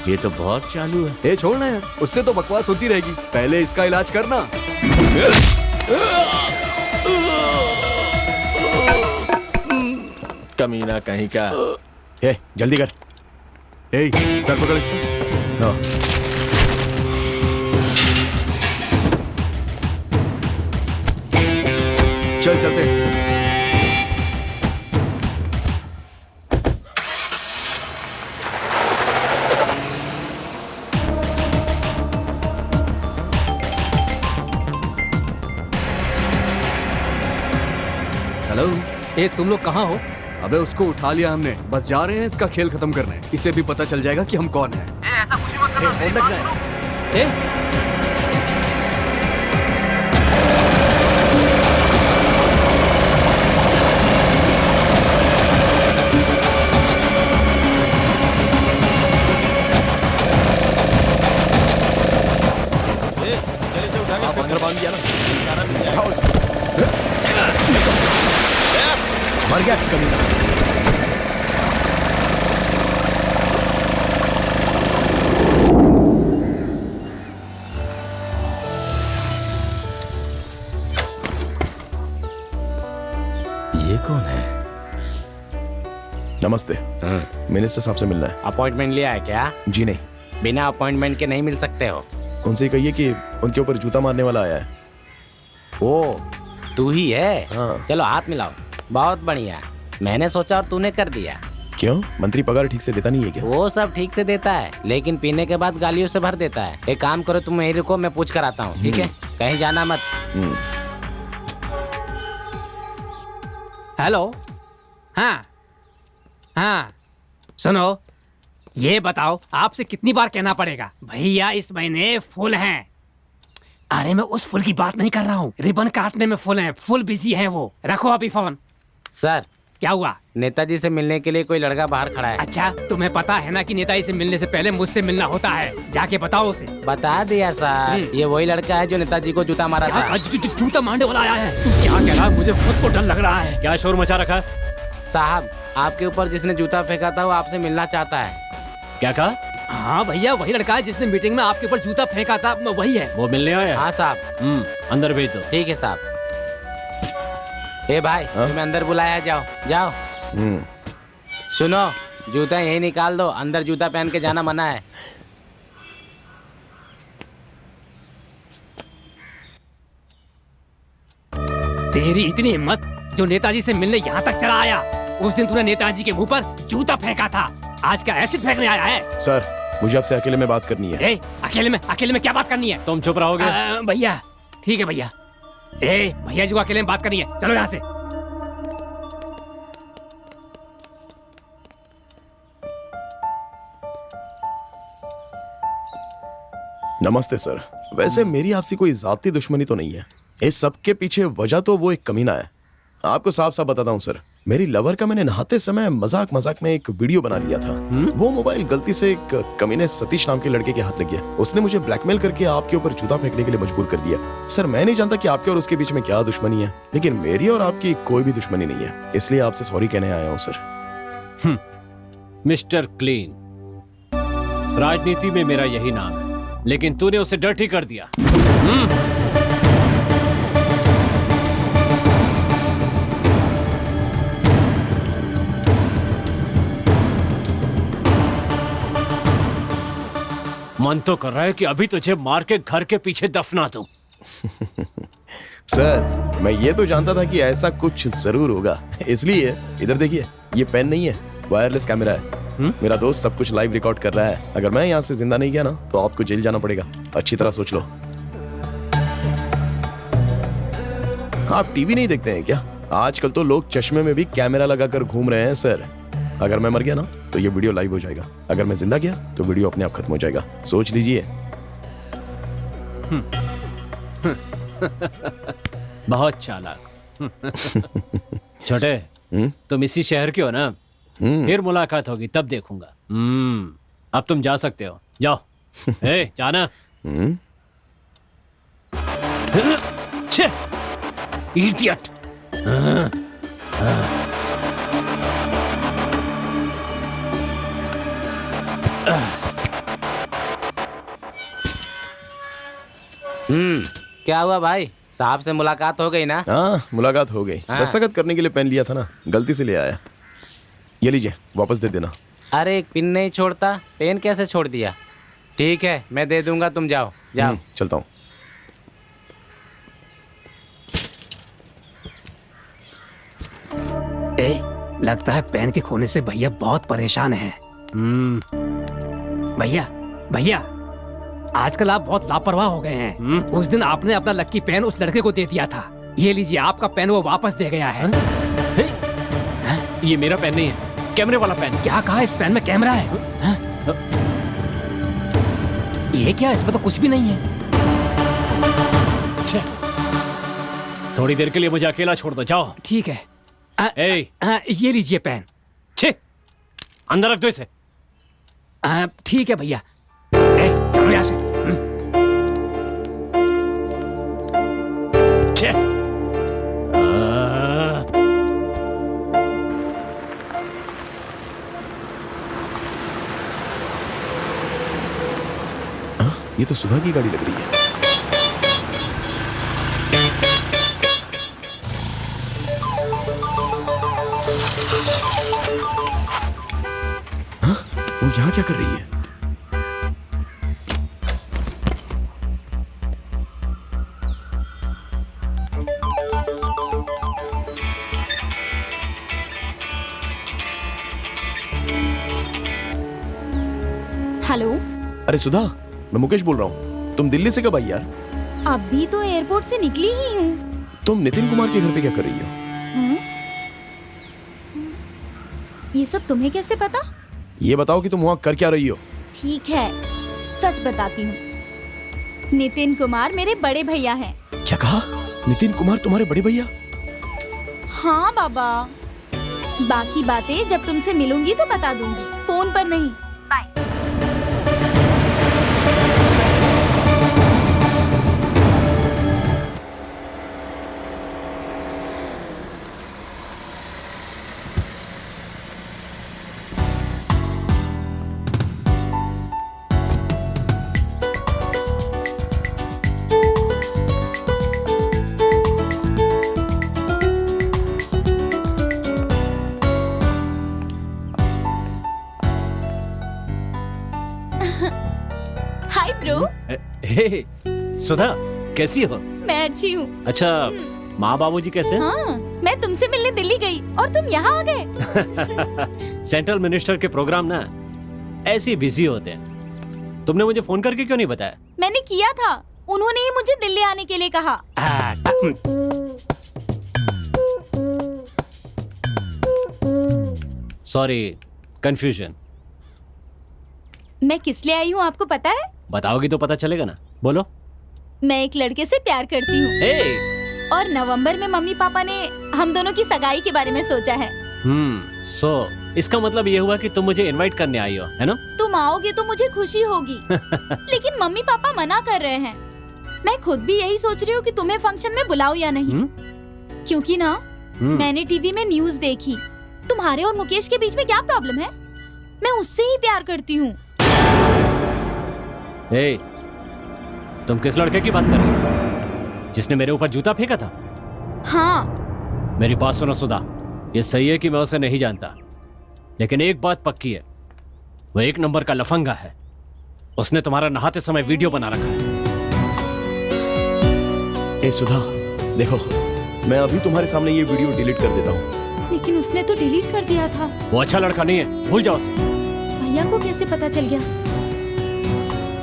ये तो बहुत चालू है। ए छोड़ना यार, उससे तो बकवास होती रहेगी। पहले इसका इलाज करना। कमीना कहीं का। ए, जल्दी कर। ए, सर पकड़ इसको। हाँ। चल चलते। हेलो। ए, तुम लोग कहाँ हो? अबे उसको उठा लिया हमने, बस जा रहे हैं इसका खेल खत्म करने। इसे भी पता चल जाएगा कि हम कौन हैं। ऐसा कुछ मत करना, मेरी बात सुनो। ए, अंदर बांध दिया ना। मर गया कमीना। ये कौन है? नमस्ते। मिनिस्टर साहब से मिलना है। अपॉइंटमेंट लिया है क्या? जी नहीं। बिना अपॉइंटमेंट के नहीं मिल सकते हो। उनसे कहिए कि उनके ऊपर जूता मारने वाला आया है। ओ, तू ही है? हाँ। चलो हाथ मिलाओ। बहुत बढ़िया, मैंने सोचा और तूने कर दिया। क्यों? मंत्री पगार ठीक से देता नहीं है क्या? वो सब ठीक से देता है, लेकिन पीने के बाद गालियों से भर देता है। एक काम करो, तुम यहीं रुको, मैं पूछ कर आता हूँ। ठीक है, कहीं जाना मत। हेलो। हाँ हाँ, सुनो, ये बताओ आपसे कितनी बार कहना पड़ेगा, भैया इस महीने फुल हैं। अरे मैं उस फुल की बात नहीं कर रहा हूँ, रिबन काटने में फुल हैं, फुल बिजी हैं वो। रखो अभी फोन। सर, क्या हुआ? नेताजी से मिलने के लिए कोई लड़का बाहर खड़ा है। अच्छा, तुम्हें पता है ना कि नेताजी से मिलने से पहले मुझसे मिलना होता है। जाके बताओ उसे। बता दिया सर, ये वही लड़का है जो नेताजी को जूता मारा था। जूता मारने वाला आया है? तुम क्या कह रहा है? मुझे खुद को डर लग रहा है। क्या शोर मचा रखा है? साहब, आपके ऊपर जिसने जूता फेंका था वो आपसे मिलना चाहता है। क्या कहा? हाँ भैया, वही लड़का है जिसने मीटिंग में आपके ऊपर जूता फेंका था, वही है। वो मिलने आया? हाँ साहब। अंदर भेज दो। ठीक है साहब। ए भाई, तुम्हें अंदर बुलाया, जाओ जाओ। सुनो, जूता यही निकाल दो, अंदर जूता पहन के जाना मना है। तेरी इतनी हिम्मत, जो नेताजी से मिलने यहाँ तक चला आया। उस दिन तूने नेताजी के मुंह पर जूता फेंका था, आज क्या एसिड फेंकने आया है? सर, मुझे आपसे अकेले में बात करनी है। अकेले में क्या बात करनी है? तुम चुप रहोगे? भैया, ठीक है भैया। भैया जी को अकेले में बात करनी है, चलो यहाँ से। नमस्ते सर। वैसे मेरी आपसे कोई जाती दुश्मनी तो नहीं है। इस सब के पीछे वजह तो वो एक कमीना है। आपको साफ साफ बताता हूँ सर, मेरी लवर का मैंने नहाते समय मजाक में एक वीडियो बना लिया था। वो मोबाइल गलती से एक कमीने सतीश नाम के लड़के के हाथ लग गया। उसने मुझे ब्लैकमेल करके आपके ऊपर जूता फेंकने के लिए मजबूर कर दिया। सर, मैं नहीं जानता कि आपके और उसके बीच में क्या दुश्मनी है, लेकिन मेरी और आपकी कोई भी दुश्मनी नहीं है, इसलिए आपसे सॉरी कहने आया हूँ सर। मिस्टर क्लीन, राजनीति में मेरा यही नाम है, लेकिन तूने उसे डर्टी कर दिया। मन तो कर रहा है कि अभी तुझे मार के घर के पीछे दफना दूं। सर, मैं ये तो जानता था कि ऐसा कुछ जरूर होगा, इसलिए इधर देखिए, ये पेन नहीं है, वायरलेस कैमरा है। मेरा दोस्त सब कुछ लाइव रिकॉर्ड कर रहा है। अगर मैं यहाँ से जिंदा नहीं गया ना, तो आपको जेल जाना पड़ेगा। अच्छी तरह सोच लो। आप टीवी नहीं देखते हैं क्या? आजकल तो लोग चश्मे में भी कैमरा लगाकर घूम रहे हैं सर। अगर मैं मर गया ना तो ये वीडियो लाइव हो जाएगा, अगर मैं जिंदा गया तो वीडियो अपने आप खत्म हो जाएगा। सोच लीजिए। बहुत चालाक। छोटे, तुम इसी शहर के हो ना? फिर मुलाकात होगी तब देखूंगा। अब तुम जा सकते हो, जाओ। ए, जाना। छे, इडियट। क्या हुआ भाई, साहब से मुलाकात हो गई ना? हाँ, मुलाकात हो गई। दस्तखत करने के लिए पेन लिया था ना, गलती से ले आया। ये लीजिए, वापस दे देना। अरे एक पिन नहीं छोड़ता, पेन कैसे छोड़ दिया? ठीक है, मैं दे दूंगा, तुम जाओ जाओ। चलता हूँ। लगता है पेन के खोने से भैया बहुत परेशान हैं। भैया भैया, आजकल आप बहुत लापरवाह हो गए हैं। उस दिन आपने अपना लक्की पेन उस लड़के को दे दिया था। ये लीजिए, आपका पेन वो वापस दे गया है। ये मेरा पेन नहीं है, कैमरे वाला पेन। क्या कहा? इस पेन में कैमरा है? ये क्या? इसमें तो कुछ भी नहीं है। थोड़ी देर के लिए मुझे अकेला छोड़ दो, जाओ। ठीक है। ये लीजिए पेन। छे, अंदर रख दो इसे। ठीक है भैया। चलो यहाँ से। ये तो सुधा की गाड़ी लग रही है। हाँ? वो यहाँ क्या कर रही है? हेलो। अरे सुधा, मैं मुकेश बोल रहा हूँ। तुम दिल्ली से कब आई यार? अभी तो एयरपोर्ट से निकली ही हूँ। तुम नितिन कुमार के घर पे क्या कर रही हो? ये सब तुम्हें कैसे पता? ये बताओ कि तुम वहाँ कर क्या रही हो? ठीक है, सच बताती हूँ। नितिन कुमार मेरे बड़े भैया हैं। क्या कहा? नितिन कुमार तुम्हारे बड़े भैया? हाँ बाबा, बाकी बातें जब तुमसे मिलूंगी तो बता दूंगी, फोन पर नहीं। बाय। Hi bro. हे सुधा, कैसी हो? मैं अच्छी हूँ। अच्छा, माँ बाबूजी कैसे? हाँ, मैं तुमसे मिलने दिल्ली गई और तुम यहाँ आ गए। सेंट्रल मिनिस्टर के प्रोग्राम ना ऐसे ही बिजी होते हैं। तुमने मुझे फोन करके क्यों नहीं बताया? मैंने किया था, उन्होंने ही मुझे दिल्ली आने के लिए कहा। Sorry, confusion. मैं किस लिए आई हूँ आपको पता है? बताओगी तो पता चलेगा ना, बोलो। मैं एक लड़के से प्यार करती हूँ। hey! और नवंबर में मम्मी पापा ने हम दोनों की सगाई के बारे में सोचा है। इसका मतलब ये हुआ कि तुम मुझे इनवाइट करने आई हो, है ना? तुम आओगे तो मुझे खुशी होगी। लेकिन मम्मी पापा मना कर रहे हैं। मैं खुद भी यही सोच रही हूँ कि तुम्हें फंक्शन में बुलाऊं या नहीं। क्योंकि ना मैंने टीवी में न्यूज देखी, तुम्हारे और मुकेश के बीच में क्या प्रॉब्लम है? मैं उससे ही प्यार करती हूँ। hey, तुम किस लड़के की बात कर रही हो जिसने मेरे ऊपर जूता फेंका था? हाँ। मेरी बात सुनो सुधा, ये सही है कि मैं उसे नहीं जानता, लेकिन एक बात पक्की है, वो एक नंबर का लफंगा है। उसने तुम्हारा नहाते समय वीडियो बना रखा है। ए सुधा, देखो, मैं अभी तुम्हारे सामने ये वीडियो डिलीट कर देता हूँ। लेकिन उसने तो डिलीट कर दिया था। वो अच्छा लड़का नहीं है, भूल जाओ उसे। भैया को कैसे पता चल गया?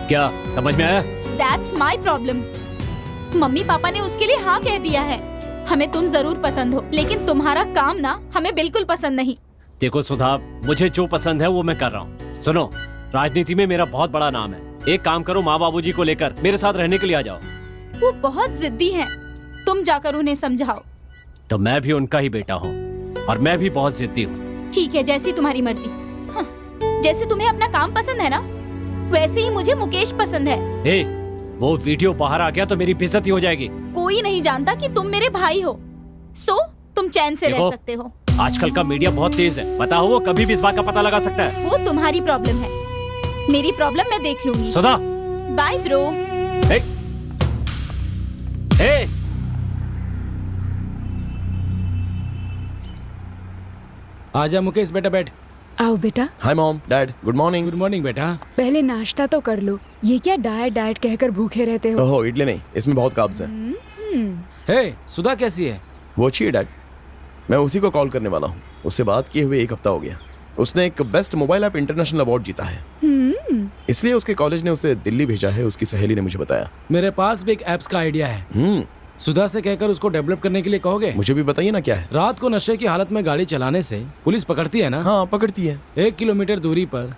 क्या समझ में आया? That's my problem. Mummy papa ने उसके लिए हाँ कह दिया है। हमें तुम जरूर पसंद हो, लेकिन तुम्हारा काम ना हमें बिल्कुल पसंद नहीं। देखो सुधा, मुझे जो पसंद है वो मैं कर रहा हूँ। सुनो, राजनीति में मेरा बहुत बड़ा नाम है। एक काम करो, माँ बाबूजी को लेकर मेरे साथ रहने के लिए आ जाओ। वो बहुत जिद्दी हैं, तुम जाकर उन्हें समझाओ। तो मैं भी उनका ही बेटा हूँ और मैं भी बहुत जिद्दी हूँ। ठीक है, जैसी तुम्हारी मर्जी। हाँ, जैसे तुम्हें अपना काम पसंद है ना, वैसे ही मुझे मुकेश पसंद है। ए, वो वीडियो बाहर आ गया तो मेरी बेइज्जती हो जाएगी। कोई नहीं जानता कि तुम मेरे भाई हो, सो तुम चैन से रह सकते हो। आजकल का मीडिया बहुत तेज है, पता हो, वो कभी भी इस बात का पता लगा सकता है। वो तुम्हारी प्रॉब्लम है, मेरी प्रॉब्लम मैं देख लूंगी। सुधा, बाय ब्रो। आजा मुकेश, बेटा बैठ। आओ बेटा। Hi mom, dad, good morning. Good morning बेटा। पहले नाश्ता तो कर लो। ये क्या डाइट डाइट कहकर भूखे रहते हो? ओहो, इडली नहीं, इसमें बहुत कार्ब्स हैं। हे, सुधा कैसी है? वो अच्छी है डैड, मैं उसी को कॉल करने वाला हूँ। उससे बात किए हुए 1 हफ्ता हो गया। उसने एक best mobile app international award जीता है, इसलिए उसके कॉलेज ने उसे दिल्ली भेजा है। उसकी सहेली ने मुझे बताया। मेरे पास भी एक ऐप्स का आइडिया है। सुधा से कहकर उसको डेवलप करने के लिए कहोगे? मुझे भी बताइए ना क्या है। रात को नशे की हालत में गाड़ी चलाने से पुलिस पकड़ती है ना? हाँ, पकड़ती है। 1 किलोमीटर दूरी पर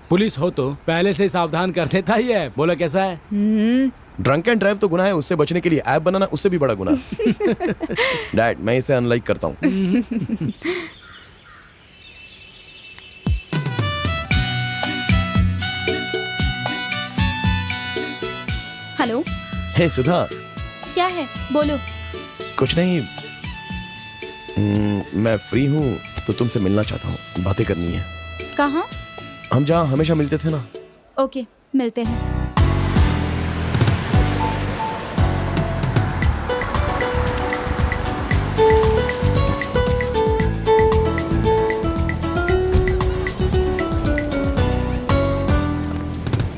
पुलिस हो तो पहले से सावधान कर देता ही है। बोलो कैसा है? ड्रंक एंड ड्राइव तो गुनाह है, उससे बचने के लिए ऐप बनाना उससे भी बड़ा गुनाह। डैड, मैं इसे अनलाइक करता हूँ। हेलो। हे सुधा। क्या है, बोलो। कुछ नहीं, मैं फ्री हूँ तो तुमसे मिलना चाहता हूँ, बातें करनी है। कहाँ? हम जहाँ हमेशा मिलते थे ना। ओके, मिलते हैं।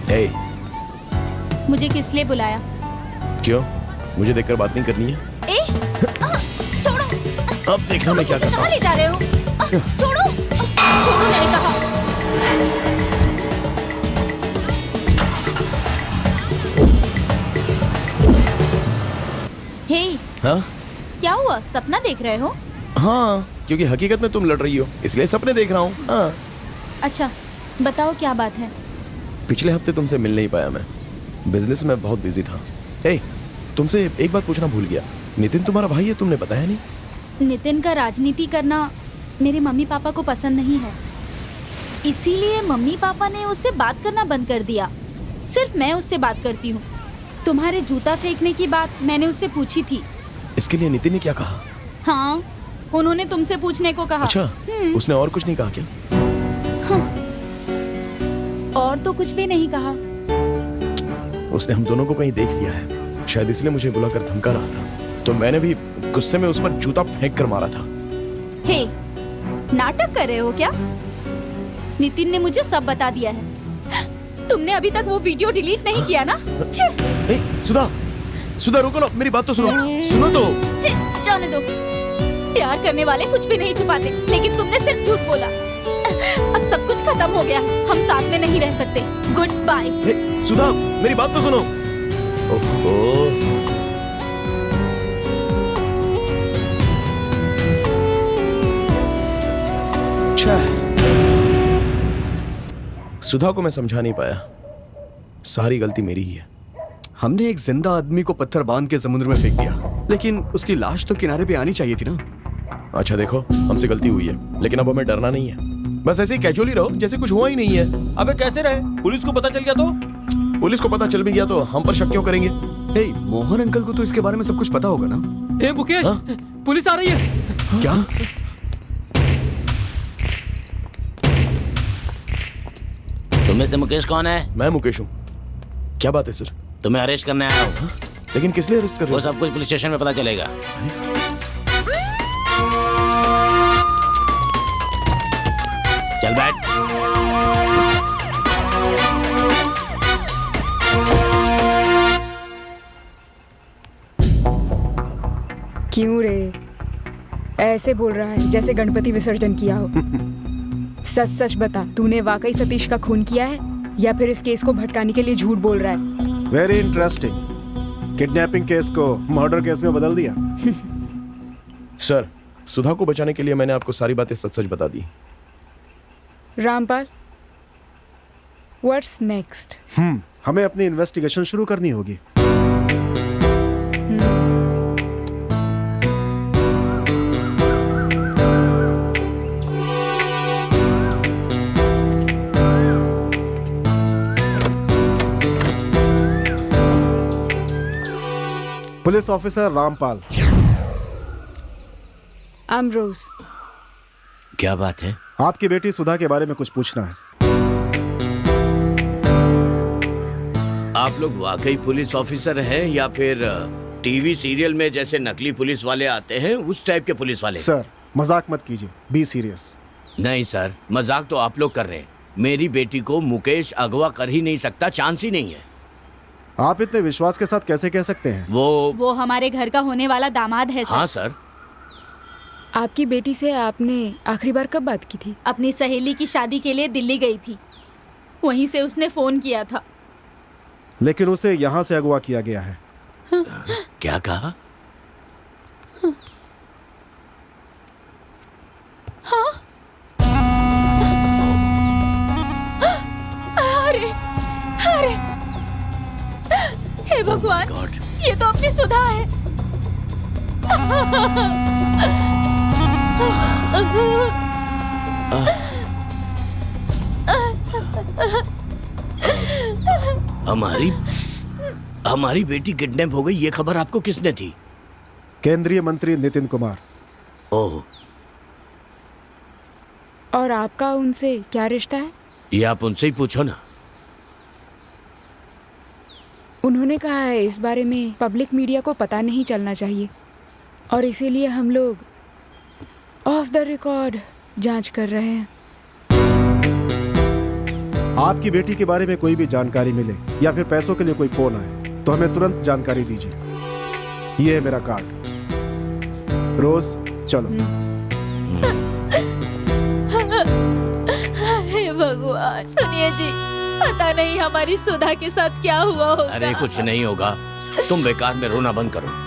हे, मुझे किस लिए बुलाया? क्यों? मुझे देखकर बात नहीं करनी है? छोड़ो। अब देखना मैं क्या करता हूँ। कहाँ ले जा रहे हो? छोड़ो, छोड़ो, मैंने कहा। हे, हाँ? क्या हुआ? सपना देख रहे हो? हाँ, क्योंकि हकीकत में तुम लड़ रही हो, इसलिए सपने देख रहा हूँ। हाँ। अच्छा, बताओ क्या बात है? पिछले हफ्ते तुमसे मिल नहीं पाया मैं, बिजनेस में बहुत बिजी था। हे, तुमसे एक बात पूछना भूल गया। नितिन तुम्हारा भाई है, तुमने बताया नहीं। नितिन का राजनीति करना मेरे मम्मी पापा को पसंद नहीं है, इसीलिए मम्मी पापा ने उससे बात करना बंद कर दिया। सिर्फ मैं उससे बात करती हूँ। तुम्हारे जूता फेंकने की बात मैंने उससे पूछी थी। इसके लिए नितिन ने क्या कहा? हाँ, उन्होंने तुमसे पूछने को कहा। अच्छा, उसने और कुछ नहीं कहा क्या? हाँ, और तो कुछ भी नहीं कहा। उसने हम दोनों को कहीं देख लिया है, शायद इसलिए मुझे बुलाकर धमका रहा था, तो मैंने भी गुस्से में उस पर जूता फेंक कर मारा था। हे, नाटक कर रहे हो क्या? नितिन ने मुझे सब बता दिया है। तुमने अभी तक वो वीडियो डिलीट नहीं किया ना? सुधा, सुधा रुको ना, मेरी बात तो सुनो। सुनो तो। जाने दो। प्यार करने वाले कुछ भी नहीं छुपाते, लेकिन तुमने सिर्फ झूठ बोला। अब सब कुछ खत्म हो गया, हम साथ में नहीं रह सकते। Good bye. सुधा, मेरी बात तो सुनो। ओहो। सुधा को मैं समझा नहीं पाया, सारी गलती मेरी ही है। हमने एक जिंदा आदमी को पत्थर बांध के समुद्र में फेंक दिया, लेकिन उसकी लाश तो किनारे पे आनी चाहिए थी ना। अच्छा देखो, हमसे गलती हुई है, लेकिन अब हमें डरना नहीं है। बस ऐसे ही कैजुअली रहो, जैसे कुछ हुआ ही नहीं है। अबे कैसे रहे? पुलिस को पता चल गया तो? पुलिस को पता चल भी गया तो हम पर शक क्यों करेंगे? हे, मोहन अंकल को तो इसके बारे में सब कुछ पता होगा ना? ए मुकेश, पुलिस आ रही है। क्या? तुम्हें से मुकेश कौन है? मैं मुकेश हूँ। क्या बात है सर? तुम्हें अरेस्ट करने आया हूँ। लेकिन किस लिए अरेस्ट कर रहे हो? वो सब कुछ पुलिस स्टेशन में पता चलेगा। चल बैठ। क्यों रे? ऐसे बोल रहा है जैसे गणपति विसर्जन किया हो। सच सच बता, तूने वाकई सतीश का खून किया है या फिर इस केस को भटकाने के लिए झूठ बोल रहा है? Very interesting. किडनैपिंग केस को मर्डर केस में बदल दिया। सर, सुधा को बचाने के लिए मैंने आपको सारी बातें सच सच बता दी। Rampal, what's next? हमें अपनी इन्वेस्टिगेशन शुरू करनी होगी। Police officer Rampal. अमरोज। क्या बात है? आपकी बेटी सुधा के बारे में कुछ पूछना है। आप लोग वाकई पुलिस ऑफिसर हैं या फिर टीवी सीरियल में जैसे नकली पुलिस वाले आते हैं उस टाइप के पुलिस वाले? सर, मजाक मत कीजिए, बी सीरियस। नहीं सर, मजाक तो आप लोग कर रहे हैं। मेरी बेटी को मुकेश अगवा कर ही नहीं सकता, चांस ही नहीं है। आप इतने विश्वास के साथ कैसे कह सकते हैं? वो हमारे घर का होने वाला दामाद है सर। हाँ सर। आपकी बेटी से आपने आखिरी बार कब बात की थी? अपनी सहेली की शादी के लिए दिल्ली गई थी, वहीं से उसने फोन किया था। लेकिन उसे यहाँ से अगवा किया गया है। क्या कहा? हाँ? अरे अरे, हे भगवान, ये तो अपनी सुधा है। हमारी बेटी किडनैप हो गई, ये खबर आपको किसने दी? केंद्रीय मंत्री नितिन कुमार। ओह। और आपका उनसे क्या रिश्ता है? ये आप उनसे ही पूछो ना। उन्होंने कहा है इस बारे में पब्लिक मीडिया को पता नहीं चलना चाहिए और इसीलिए हम लोग ऑफ द रिकॉर्ड जांच कर रहे हैं। आपकी बेटी के बारे में कोई भी जानकारी मिले या फिर पैसों के लिए कोई फोन आए तो हमें तुरंत जानकारी दीजिए। ये है मेरा कार्ड। रोज चलो। हे भगवान, सुनिए जी, पता नहीं हमारी सुधा के साथ क्या हुआ होगा। अरे कुछ नहीं होगा, तुम बेकार में रोना बंद करो।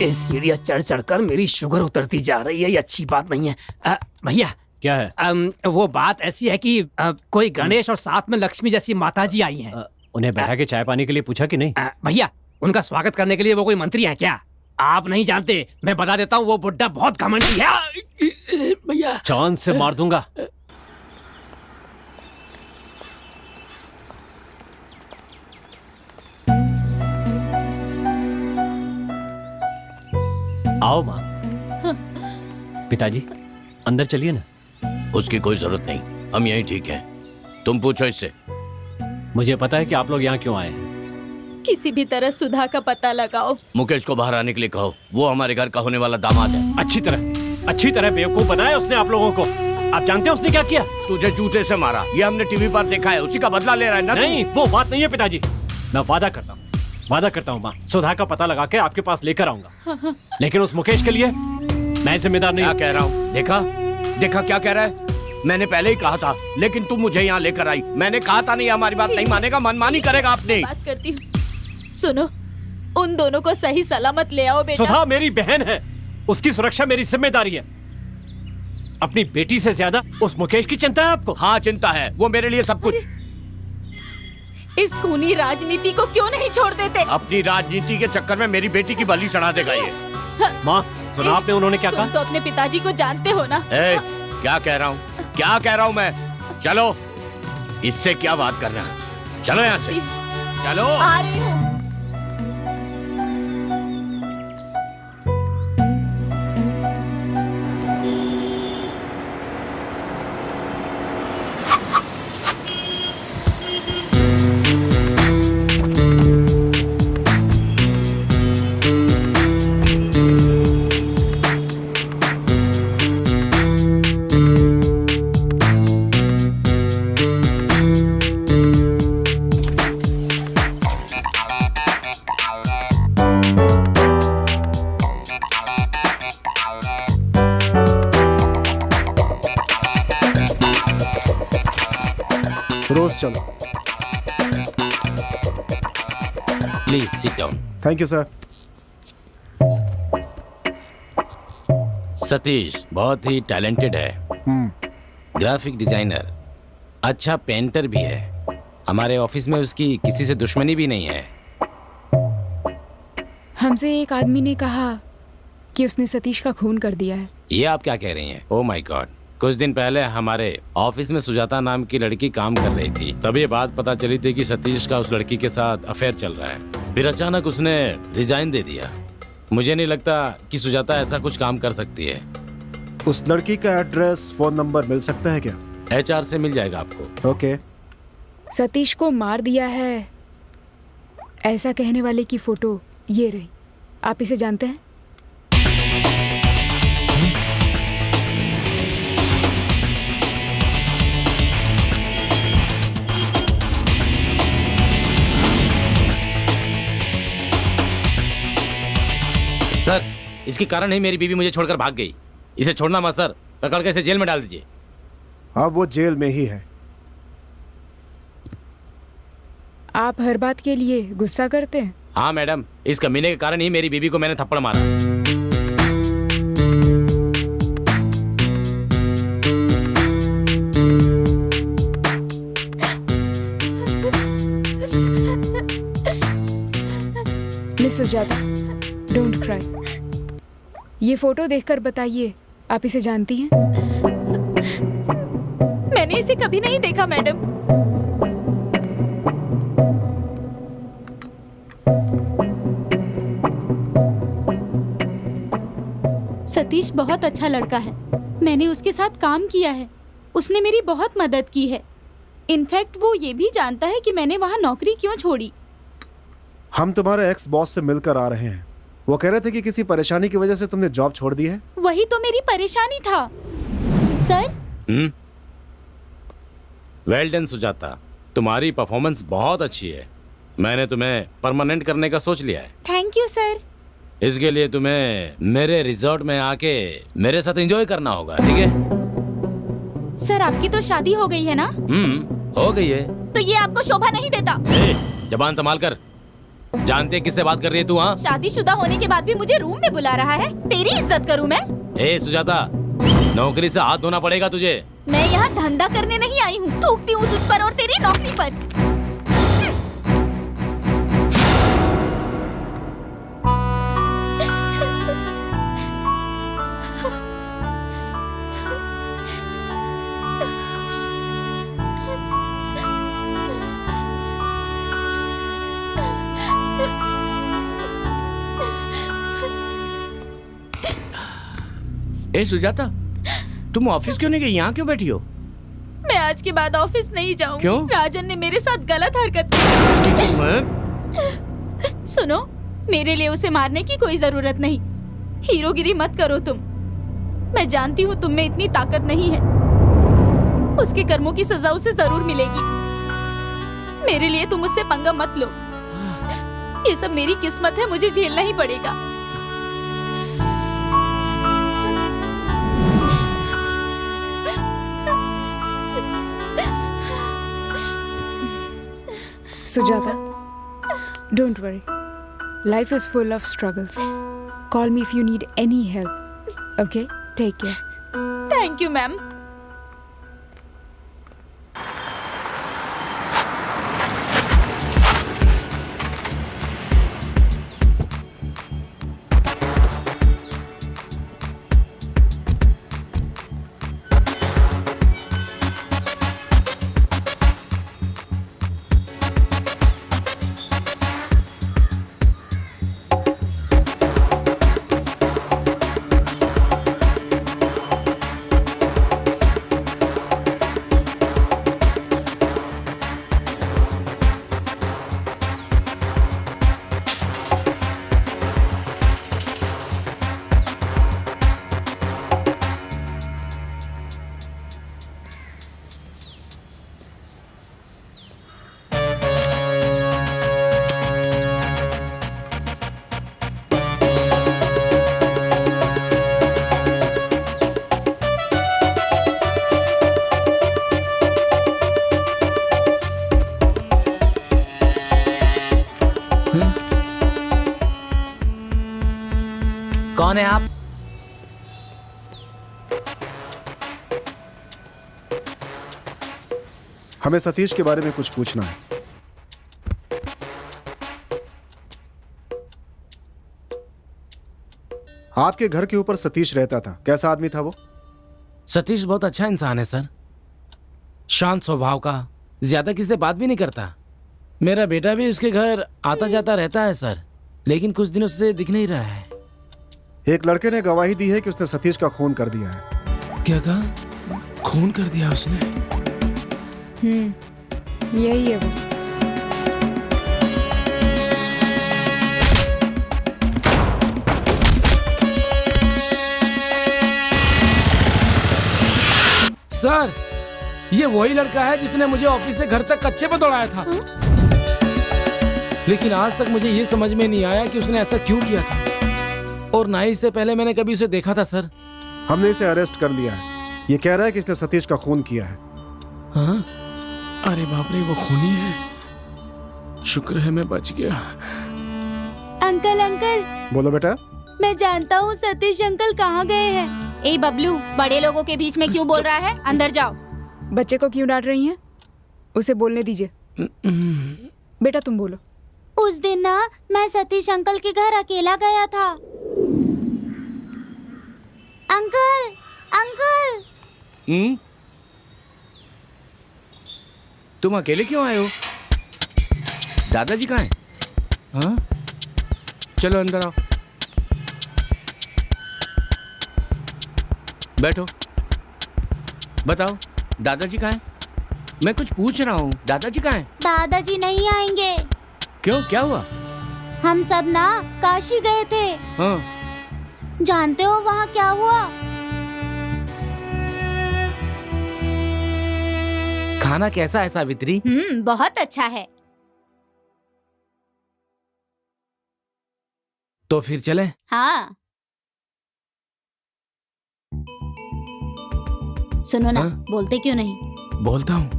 इस सीढ़ियाँ चढ़ चढ़कर मेरी शुगर उतरती जा रही है, ये अच्छी बात नहीं है। भैया क्या है? वो बात ऐसी है कि कोई गणेश और साथ में लक्ष्मी जैसी माताजी आई हैं। उन्हें बैठा के चाय पानी के लिए पूछा कि नहीं? भैया, उनका स्वागत करने के लिए वो कोई मंत्री हैं क्या? आप नहीं जानते, मैं बता देता हूँ, वो बुड्ढा बहुत घमंडी है। भैया चांद से मार दूंगा। आओ माँ। पिताजी अंदर चलिए ना। उसकी कोई जरूरत नहीं, हम यहीं ठीक हैं। तुम पूछो इससे। मुझे पता है कि आप लोग यहाँ क्यों आए हैं। किसी भी तरह सुधा का पता लगाओ। मुकेश को बाहर आने के लिए कहो, वो हमारे घर का होने वाला दामाद है। अच्छी तरह बेवकूफ बनाया उसने आप लोगों को। आप जानते हैं उसने क्या किया? तुझे जूते से मारा, ये हमने टीवी पर देखा है। उसी का बदला ले रहा है ना? नहीं, वो बात नहीं है पिताजी। मैं वादा करता हूँ माँ, सुधा का पता लगा के आपके पास लेकर आऊंगा। लेकिन उस मुकेश के लिए मैं जिम्मेदार नहीं। क्या कह रहा हूँ? देखा क्या कह रहा है? मैंने पहले ही कहा था, लेकिन तुम मुझे यहाँ लेकर आई। मैंने कहा था नहीं, हमारी बात नहीं मानेगा, मनमानी करेगा अपनी। बात करती हूँ, सुनो, उन दोनों को सही सलामत ले आओ बेटा। सुधा मेरी बहन है, उसकी सुरक्षा मेरी जिम्मेदारी है। अपनी बेटी से ज्यादा उस मुकेश की चिंता है आपको? हाँ चिंता है, वो मेरे लिए सब कुछ। इस खूनी राजनीति को क्यों नहीं छोड़ देते? अपनी राजनीति के चक्कर में मेरी बेटी की बलि चढ़ा देगा ये। माँ सुना आपने उन्होंने क्या कहा? तुम तो अपने पिताजी को जानते हो ना। क्या कह रहा हूँ मैं? चलो, इससे क्या बात करना है? चलो यहाँ से, चलो। आ रही हूँ। रोज चलो। Please sit down. Thank you sir. Satish बहुत ही टैलेंटेड है, ग्राफिक डिजाइनर, अच्छा पेंटर भी है। हमारे ऑफिस में उसकी किसी से दुश्मनी भी नहीं है। हमसे एक आदमी ने कहा कि उसने सतीश का खून कर दिया है। ये आप क्या कह रही हैं? Oh my God. कुछ दिन पहले हमारे ऑफिस में सुजाता नाम की लड़की काम कर रही थी। तभी ये बात पता चली थी कि सतीश का उस लड़की के साथ अफेयर चल रहा है। फिर अचानक उसने रिजाइन दे दिया। मुझे नहीं लगता कि सुजाता ऐसा कुछ काम कर सकती है। उस लड़की का एड्रेस, फोन नंबर मिल सकता है क्या? HR से मिल जाएगा आपको। ओके। सतीश को मार दिया है ऐसा कहने वाले की फोटो ये रही। आप इसे जानते हैं? सर, इसके कारण ही मेरी बीवी मुझे छोड़कर भाग गई। इसे छोड़ना मत सर, पकड़ के इसे जेल में डाल दीजिए। अब वो जेल में ही है। आप हर बात के लिए गुस्सा करते हैं? हाँ मैडम, इस कमीने के कारण ही मेरी बीवी को मैंने थप्पड़ मारा। Miss Sujata, don't cry. ये फोटो देखकर बताइए, आप इसे जानती हैं? मैंने इसे कभी नहीं देखा मैडम। सतीश बहुत अच्छा लड़का है। मैंने उसके साथ काम किया है। उसने मेरी बहुत मदद की है। इनफैक्ट वो ये भी जानता है कि मैंने वहाँ नौकरी क्यों छोड़ी। हम तुम्हारे एक्स बॉस से मिलकर आ रहे हैं। वो कह रहे थे कि किसी परेशानी की वजह से तुमने जॉब छोड़ दी है। वही तो मेरी परेशानी था सर। वेल डन सुजाता, तुम्हारी परफॉर्मेंस बहुत अच्छी है। मैंने तुम्हें परमानेंट करने का सोच लिया है। Thank you sir. इसके लिए तुम्हें मेरे रिजॉर्ट में आके मेरे साथ एंजॉय करना होगा, ठीक है? सर, आपकी तो शादी हो गई है ना? हो गई है। तो ये आपको शोभा नहीं देता। जबान संभाल कर। जानते किससे बात कर रही है तू? हाँ, शादीशुदा होने के बाद भी मुझे रूम में बुला रहा है। तेरी इज्जत करूं मैं? सुजाता, नौकरी से हाथ धोना पड़ेगा तुझे। मैं यहाँ धंधा करने नहीं आई हूँ। थूकती हूँ तुझ पर और तेरी नौकरी पर। सुजाता, तुम ऑफिस क्यों नहीं गई? यहाँ क्यों बैठी हो? मैं आज के बाद ऑफिस नहीं जाऊंगी। क्यों? राजन ने मेरे साथ गलत हरकत की। सुनो, मेरे लिए उसे मारने की कोई जरूरत नहीं। हीरोगिरी मत करो तुम। मैं जानती हूँ तुम में इतनी ताकत नहीं है। उसके कर्मों की सजा उसे जरूर मिलेगी। मेरे लिए तुम उससे पंगा मत लो। ये सब मेरी किस्मत है, मुझे झेलना ही पड़ेगा। Sujata, don't worry. Life is full of struggles. Call me if you need any help. Okay? Take care. Thank you, ma'am. कौन है आप? हमें सतीश के बारे में कुछ पूछना है। आपके घर के ऊपर सतीश रहता था, कैसा आदमी था वो? सतीश बहुत अच्छा इंसान है सर, शांत स्वभाव का, ज्यादा किसी से बात भी नहीं करता। मेरा बेटा भी उसके घर आता जाता रहता है सर, लेकिन कुछ दिनों से दिख नहीं रहा है। एक लड़के ने गवाही दी है कि उसने सतीश का खून कर दिया है। क्या कहा? खून कर दिया उसने? यही है वो। सर, ये वही लड़का है जिसने मुझे ऑफिस से घर तक कच्चे पे दौड़ाया था। लेकिन आज तक मुझे ये समझ में नहीं आया कि उसने ऐसा क्यों किया था, और ना ही इससे पहले मैंने कभी उसे देखा था सर। हमने इसे अरेस्ट कर लिया है। ये कह रहा है कि इसने सतीश का खून किया है। हाँ? अरे बाप रे, वो खूनी है। शुक्र है मैं बच गया। अंकल अंकल, बोलो बेटा। मैं जानता हूँ सतीश अंकल कहाँ गए हैं। ए बबलू, बड़े लोगों के बीच में क्यों बोल रहा है? अंदर जाओ। बच्चे को क्यों डांट रही हैं? उसे बोलने दीजिए। बेटा तुम बोलो। उस दिन ना मैं सतीश अंकल के घर अकेला गया था। Uncle uncle. तुम अकेले क्यों आए हो? दादाजी कहाँ हैं? हाँ? चलो अंदर आओ, बैठो। बताओ दादाजी कहाँ हैं? मैं कुछ पूछ रहा हूँ, दादाजी कहाँ हैं? दादाजी नहीं आएंगे। क्यों, क्या हुआ? हम सब ना काशी गए थे। हाँ। जानते हो वहाँ क्या हुआ? खाना कैसा है सावित्री? बहुत अच्छा है। तो फिर चले? हाँ। सुनो ना, बोलते क्यों नहीं? बोलता हूँ।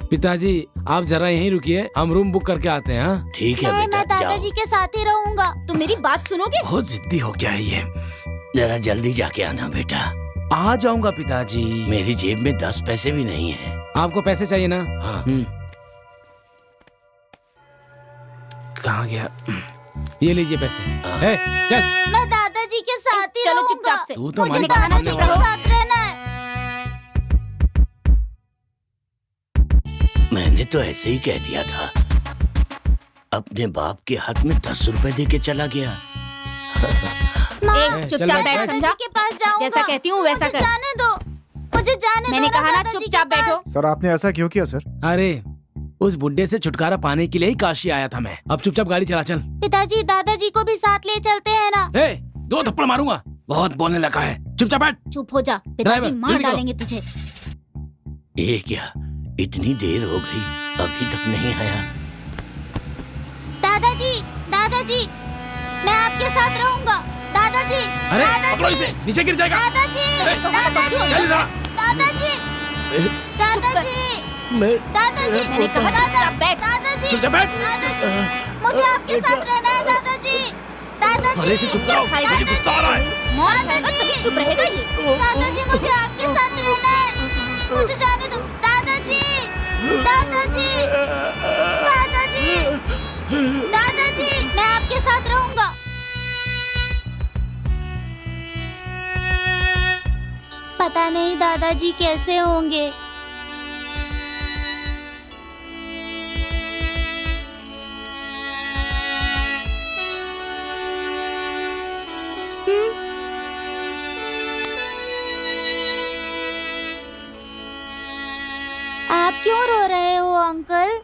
पिताजी आप जरा यहीं रुकिए, हम रूम बुक करके आते हैं। हाँ ठीक है मैं बेटा, दादाजी के साथ ही रहूंगा। तुम मेरी बात सुनोगे? बहुत जिद्दी हो गया है ये। जरा जल्दी जाके आना बेटा। आ जाऊंगा पिताजी। मेरी जेब में 10 पैसे भी नहीं है। आपको पैसे चाहिए ना? हाँ। कहाँ गया? ये लीजिए पैसे। है, चल। मैं दादाजी के साथ ही चलो रहूंगा। चुपचाप से। तू तो मुझे हमारी दादाजी के साथ रहना है। मैंने तो ऐसे ही कह दिया था। अपने बाप के हाथ में 10 रुपए दे के चला गया। चुपचाप बैठ, समझा? के पास जाऊंगा। जैसा कहती हूँ वैसा कर। जाने दो, मुझे जाने दो। मैंने कहा ना चुपचाप बैठो। सर आपने ऐसा क्यों किया सर? अरे उस बुड्ढे से छुटकारा पाने के लिए ही काशी आया था मैं। अब चुपचाप गाड़ी चला चल। पिताजी दादाजी को भी साथ ले चलते हैं ना? 2 थप्पड़ मारूंगा, बहुत बोलने लगा है। चुपचाप बैठ। चुप हो जा, पिताजी ड्राइवर, मार जल्दी करो। डालेंगे तुझे। ये क्या, इतनी देर हो गई अभी तक नहीं आया? दादाजी दादाजी, मैं आपके साथ रहूंगा। दादाजी अरे दादाजी, पकड़ो इसे, नीचे गिर जाएगा। दादाजी दादाजी चल इधर। दादाजी दादाजी मैं दादाजी, मैंने कहा चुपचाप बैठ। दादाजी चुपचाप बैठ। दादाजी, मुझे आपके साथ रहना है। दादाजी दादाजी, अरे इसे चुप कराओ, मुझे गुस्सा आ रहा है। मौत खाएगा तभी चुप रहेगा ये। दादाजी मुझे आपके साथ रहना है, मुझे जाने दो। दादाजी दादाजी दादाजी दादाजी, मैं आपके साथ रहूंगा। पता नहीं दादाजी कैसे होंगे। आप क्यों रो रहे हो अंकल?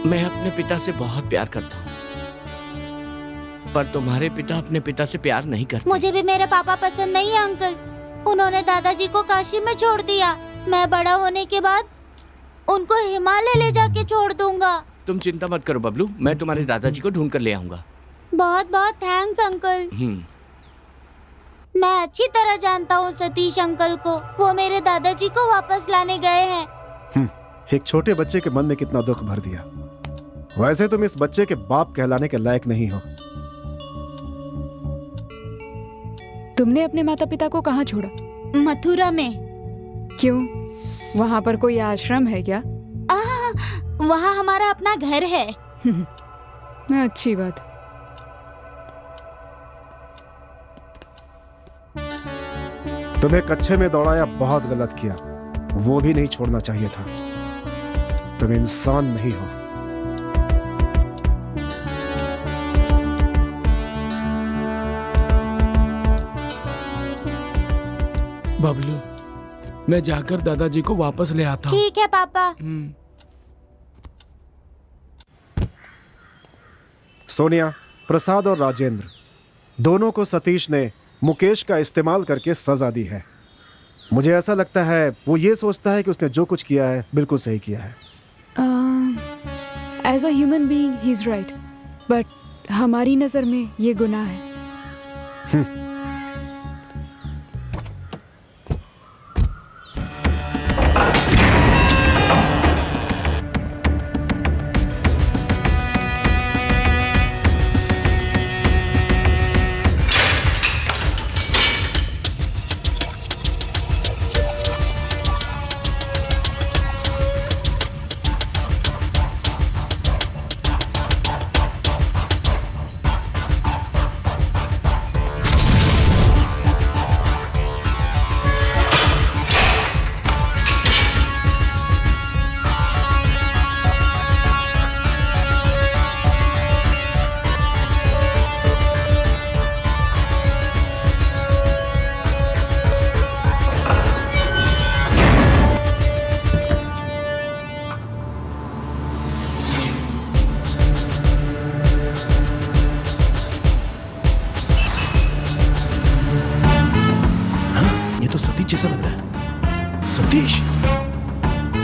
मैं अपने पिता से बहुत प्यार करता हूँ, पर तुम्हारे पिता अपने पिता से प्यार नहीं करते। मुझे भी मेरे पापा पसंद नहीं है अंकल। उन्होंने दादाजी को काशी में छोड़ दिया। मैं बड़ा होने के बाद उनको हिमालय ले जाके छोड़ दूंगा। तुम चिंता मत करो बबलू, मैं तुम्हारे दादाजी को ढूंढ कर ले आऊंगा। बहुत बहुत थैंक्स अंकल। मैं अच्छी तरह जानता हूँ सतीश अंकल को। वो मेरे दादाजी को वापस लाने गए हैं। एक छोटे बच्चे के मन में कितना दुख भर दिया। वैसे तुम इस बच्चे के बाप कहलाने के लायक नहीं हो। तुमने अपने माता पिता को कहाँ छोड़ा? मथुरा में। क्यों? वहाँ पर कोई आश्रम है क्या? वहाँ हमारा अपना घर है। अच्छी बात। तुम्हें कच्चे में दौड़ाया बहुत गलत किया, वो भी नहीं छोड़ना चाहिए था। तुम इंसान नहीं हो। बबलू, मैं जाकर दादाजी को वापस ले आता हूँ। ठीक है पापा। सोनिया, प्रसाद और राजेंद्र दोनों को सतीश ने मुकेश का इस्तेमाल करके सजा दी है। मुझे ऐसा लगता है वो ये सोचता है कि उसने जो कुछ किया है बिल्कुल सही किया है। As a human being he is right, but हमारी नजर में ये गुनाह है। जैसा लग रहा है। सतीश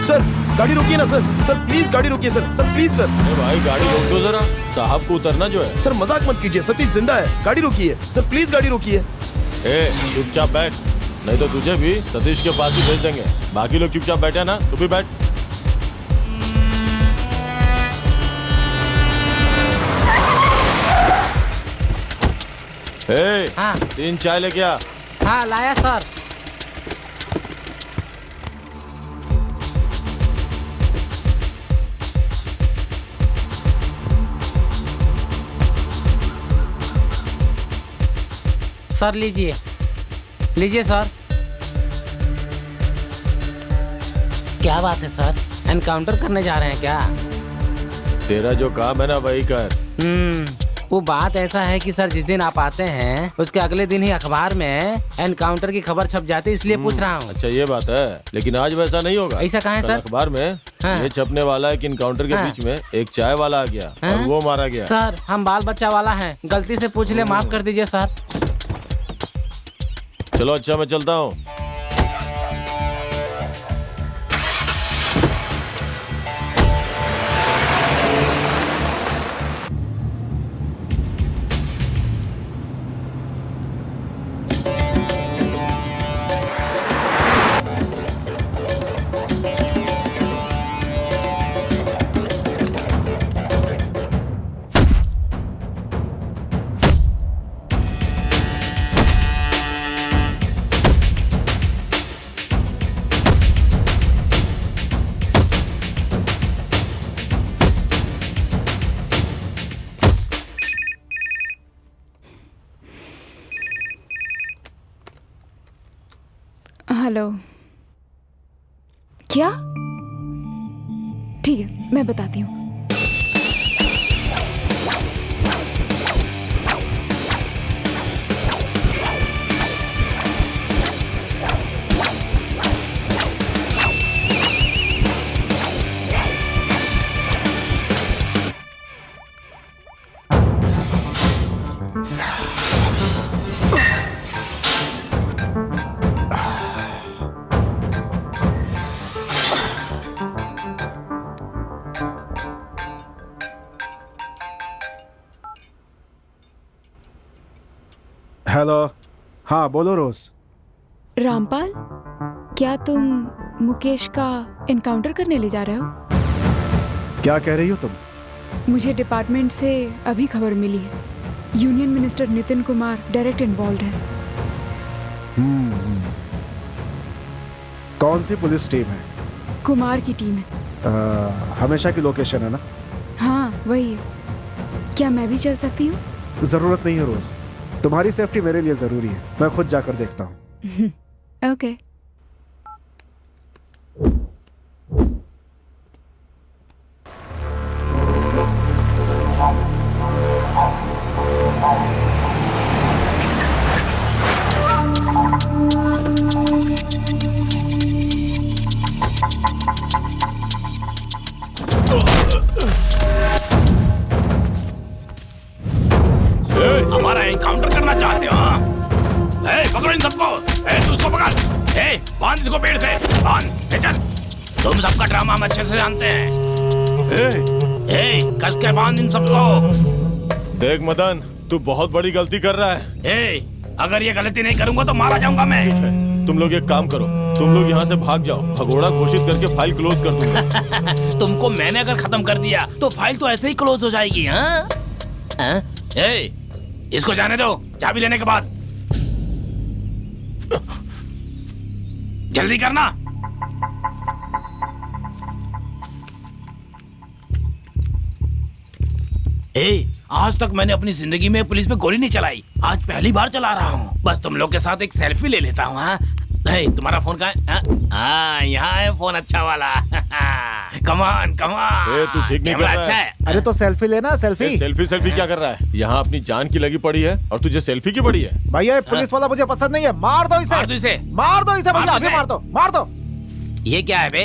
सर, गाड़ी रोकिए ना सर। सर प्लीज गाड़ी रोकिए सर। Sir please sir. अरे भाई गाड़ी रोक दो जरा, साहब को उतरना जो है। सर मजाक मत कीजिए, सतीश जिंदा है। गाड़ी रोकिए सर, प्लीज गाड़ी रोकिए। ए चुपचाप बैठ, नहीं तो तुझे भी सतीश के पास ही भेज देंगे। बाकी लोग चुपचाप बैठे ना, तू भी बैठ। हाँ। 3 चाय लेके आ। हाँ लाया सर। सर लीजिए, लीजिए सर। क्या बात है सर, एनकाउंटर करने जा रहे हैं क्या? तेरा जो काम है ना वही कर। वो बात ऐसा है कि सर जिस दिन आप आते हैं उसके अगले दिन ही अखबार में एनकाउंटर की खबर छप जाती है, इसलिए पूछ रहा हूँ। अच्छा ये बात है, लेकिन आज वैसा नहीं होगा। ऐसा कहाँ है सर? अखबार में ये छपने वाला है कि इनकाउंटर के बीच में एक चाय वाला आ गया और वो मारा गया। सर हम बाल बच्चा वाला हैं, गलती से पूछ ले, माफ कर दीजिए सर। चलो अच्छा मैं चलता हूँ। हेलो। क्या? ठीक है मैं बताती हूँ। हेलो। हाँ बोलो रोज। रामपाल, क्या तुम मुकेश का एनकाउंटर करने ले जा रहे हो? क्या कह रही हो तुम? मुझे डिपार्टमेंट से अभी खबर मिली है, union minister Nitin Kumar direct involve है। कौन सी पुलिस टीम है? कुमार की टीम है। हमेशा की लोकेशन है ना? हाँ वही है। क्या मैं भी चल सकती हूँ? जरूरत नहीं है रोज, तुम्हारी सेफ्टी मेरे लिए जरूरी है, मैं खुद जाकर देखता हूँ। ओके। हमारा एनकाउंटर करना चाहते हो? हाँ? पकड़ो इन सबको। तू उसको पकड़। बांध इसको पेड़ से, बांध। चल। तुम सबका ड्रामा हम अच्छे से जानते हैं। कस के बांध इन सबको। देख मदन, तू बहुत बड़ी गलती कर रहा है। अगर ये गलती नहीं करूंगा तो मारा जाऊंगा मैं। तुम लोग एक काम करो, तुम लोग यहाँ से भाग जाओ, भगोड़ा घोषित करके फाइल क्लोज कर दूंगा। तुमको मैंने अगर खत्म कर दिया तो फाइल तो ऐसे ही क्लोज हो जाएगी। हाँ? इसको जाने दो, चाबी लेने के बाद। जल्दी करना। आज तक मैंने अपनी जिंदगी में पुलिस पे गोली नहीं चलाई, आज पहली बार चला रहा हूँ। बस तुम लोग के साथ एक सेल्फी ले लेता हूँ। हाँ? तुम्हारा फोन कहाँ है? हाँ, यहाँ है फोन अच्छा वाला। कमान कमान। तू ठीक नहीं कर रहा अच्छा है। अरे तो सेल्फी लेना, सेल्फी। सेल्फी क्या कर रहा है? यहाँ अपनी जान की लगी पड़ी है और तुझे सेल्फी की पड़ी है? भैया पुलिस वाला मुझे पसंद नहीं है, मार दो इसे। मार दो इसे। मार दो इसे भैया, अभी मार दो, मार दो। ये क्या है बे?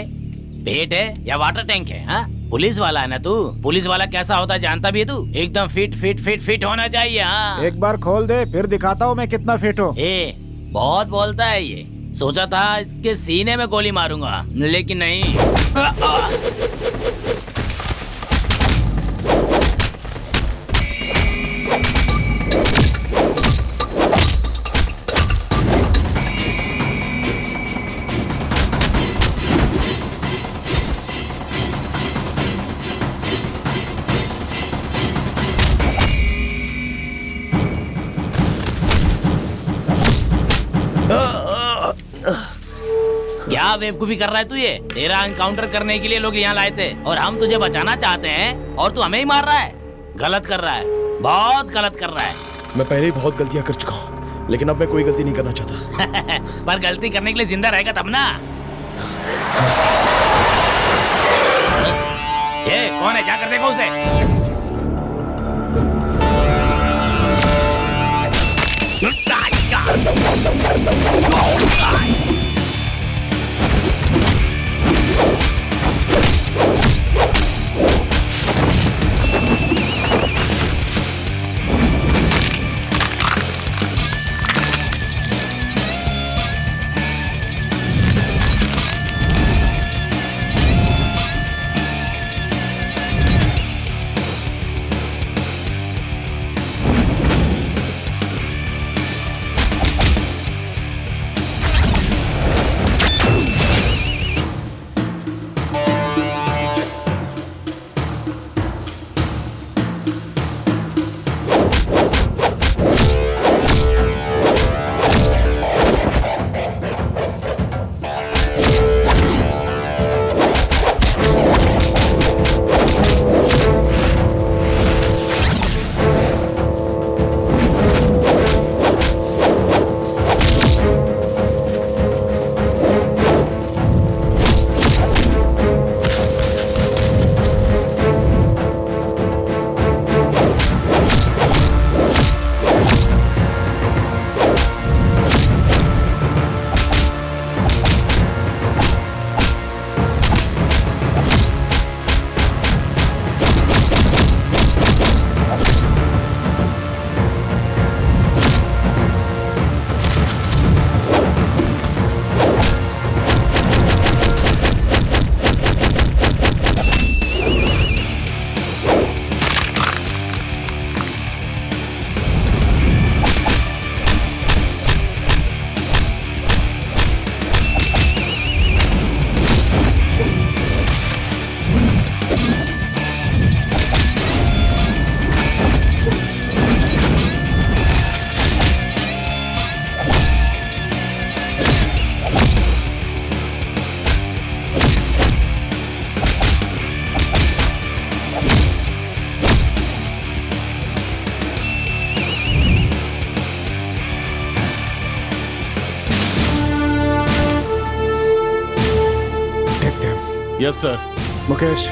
पेट है या वाटर टैंक है? हाँ? पुलिस वाला है ना तू? पुलिस वाला कैसा होता है जानता भी है तू? एकदम फिट होना चाहिए। हाँ? एक बार खोल दे, फिर दिखाता हूँ मैं कितना फिट हूँ। बहुत बोलता है ये। सोचा था इसके सीने में गोली मारूंगा, लेकिन नहीं। क्या बेवकूफी कर रहा है तू? ये तेरा एनकाउंटर करने के लिए लोग यहाँ लाए थे और हम तुझे बचाना चाहते हैं और तू हमें ही मार रहा है। गलत कर रहा है, बहुत गलत कर रहा है। मैं पहले ही बहुत गलतियां कर चुका हूँ, लेकिन अब मैं कोई गलती नहीं करना चाहता। पर गलती करने के लिए जिंदा रहेगा तब ना। ये कौन है? क्या कर देगा उसे? Yes sir. मुकेश।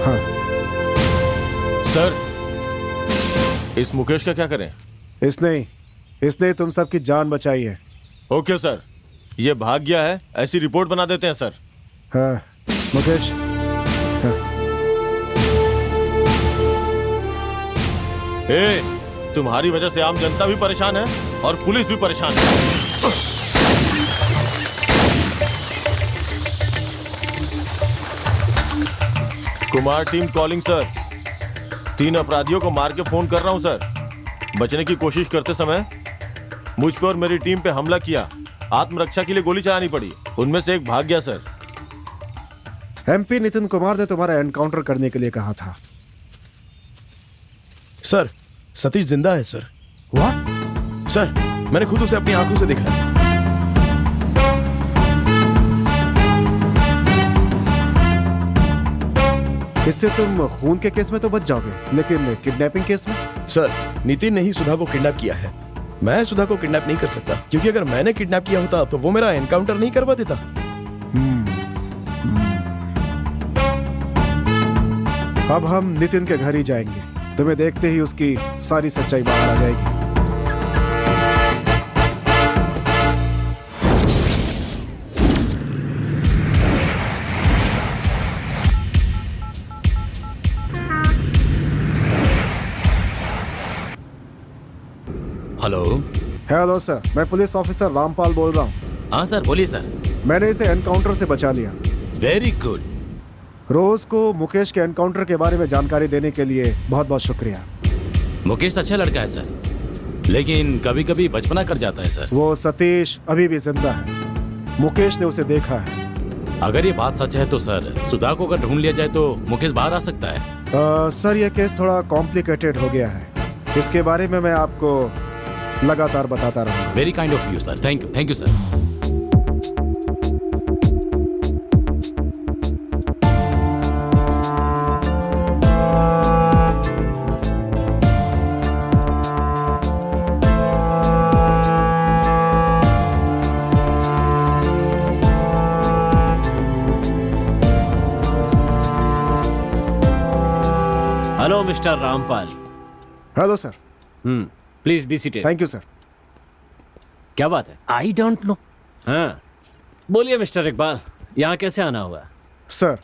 हाँ। सर इस मुकेश का क्या करें? इसने तुम सबकी जान बचाई है। ओके सर, ये भाग गया है, ऐसी रिपोर्ट बना देते हैं सर। हाँ मुकेश। हाँ। तुम्हारी वजह से आम जनता भी परेशान है और पुलिस भी परेशान है। Kumar team calling sir. 3 अपराधियों को मार के फोन कर रहा हूं सर। बचने की कोशिश करते समय मुझ पर और मेरी टीम पे हमला किया। आत्मरक्षा के लिए गोली चलानी पड़ी। उनमें से एक भाग गया सर। एमपी नितिन कुमार ने तुम्हारा एनकाउंटर करने के लिए कहा था। सर सतीश जिंदा है सर। व्हाट? सर मैंने खुद उसे अपनी आंखों से देखा है। इससे तुम खून के केस में तो बच जाओगे, लेकिन किडनैपिंग केस में? सर नितिन ने ही सुधा को किडनैप किया है। मैं सुधा को किडनैप नहीं कर सकता, क्योंकि अगर मैंने किडनैप किया होता तो वो मेरा एनकाउंटर नहीं करवा देता। अब हम नितिन के घर ही जाएंगे। तुम्हें देखते ही उसकी सारी सच्चाई बाहर आ जाएगी। हेलो सर, मैं पुलिस ऑफिसर रामपाल बोल रहा हूँ। हाँ सर बोलिए सर। मैंने इसे एनकाउंटर से बचा लिया। Very good. रोज को मुकेश के एनकाउंटर के बारे में जानकारी देने के लिए बहुत बहुत शुक्रिया। मुकेश अच्छा लड़का है सर, लेकिन कभी कभी बचपना कर जाता है सर। वो सतीश अभी भी जिंदा है। मुकेश ने उसे देखा है। अगर ये बात सच है तो सर सुधा को अगर ढूंढ लिया जाए तो मुकेश बाहर आ सकता है। सर ये केस थोड़ा कॉम्प्लिकेटेड हो गया है। इसके बारे में मैं आपको लगातार बताता रहूंगा। Very kind of you sir. Thank you sir. Hello mister Rampal. Hello sir. Please be seated. Thank you sir. क्या बात है? I don't know. हाँ बोलिए मिस्टर इकबाल, यहाँ कैसे आना हुआ? सर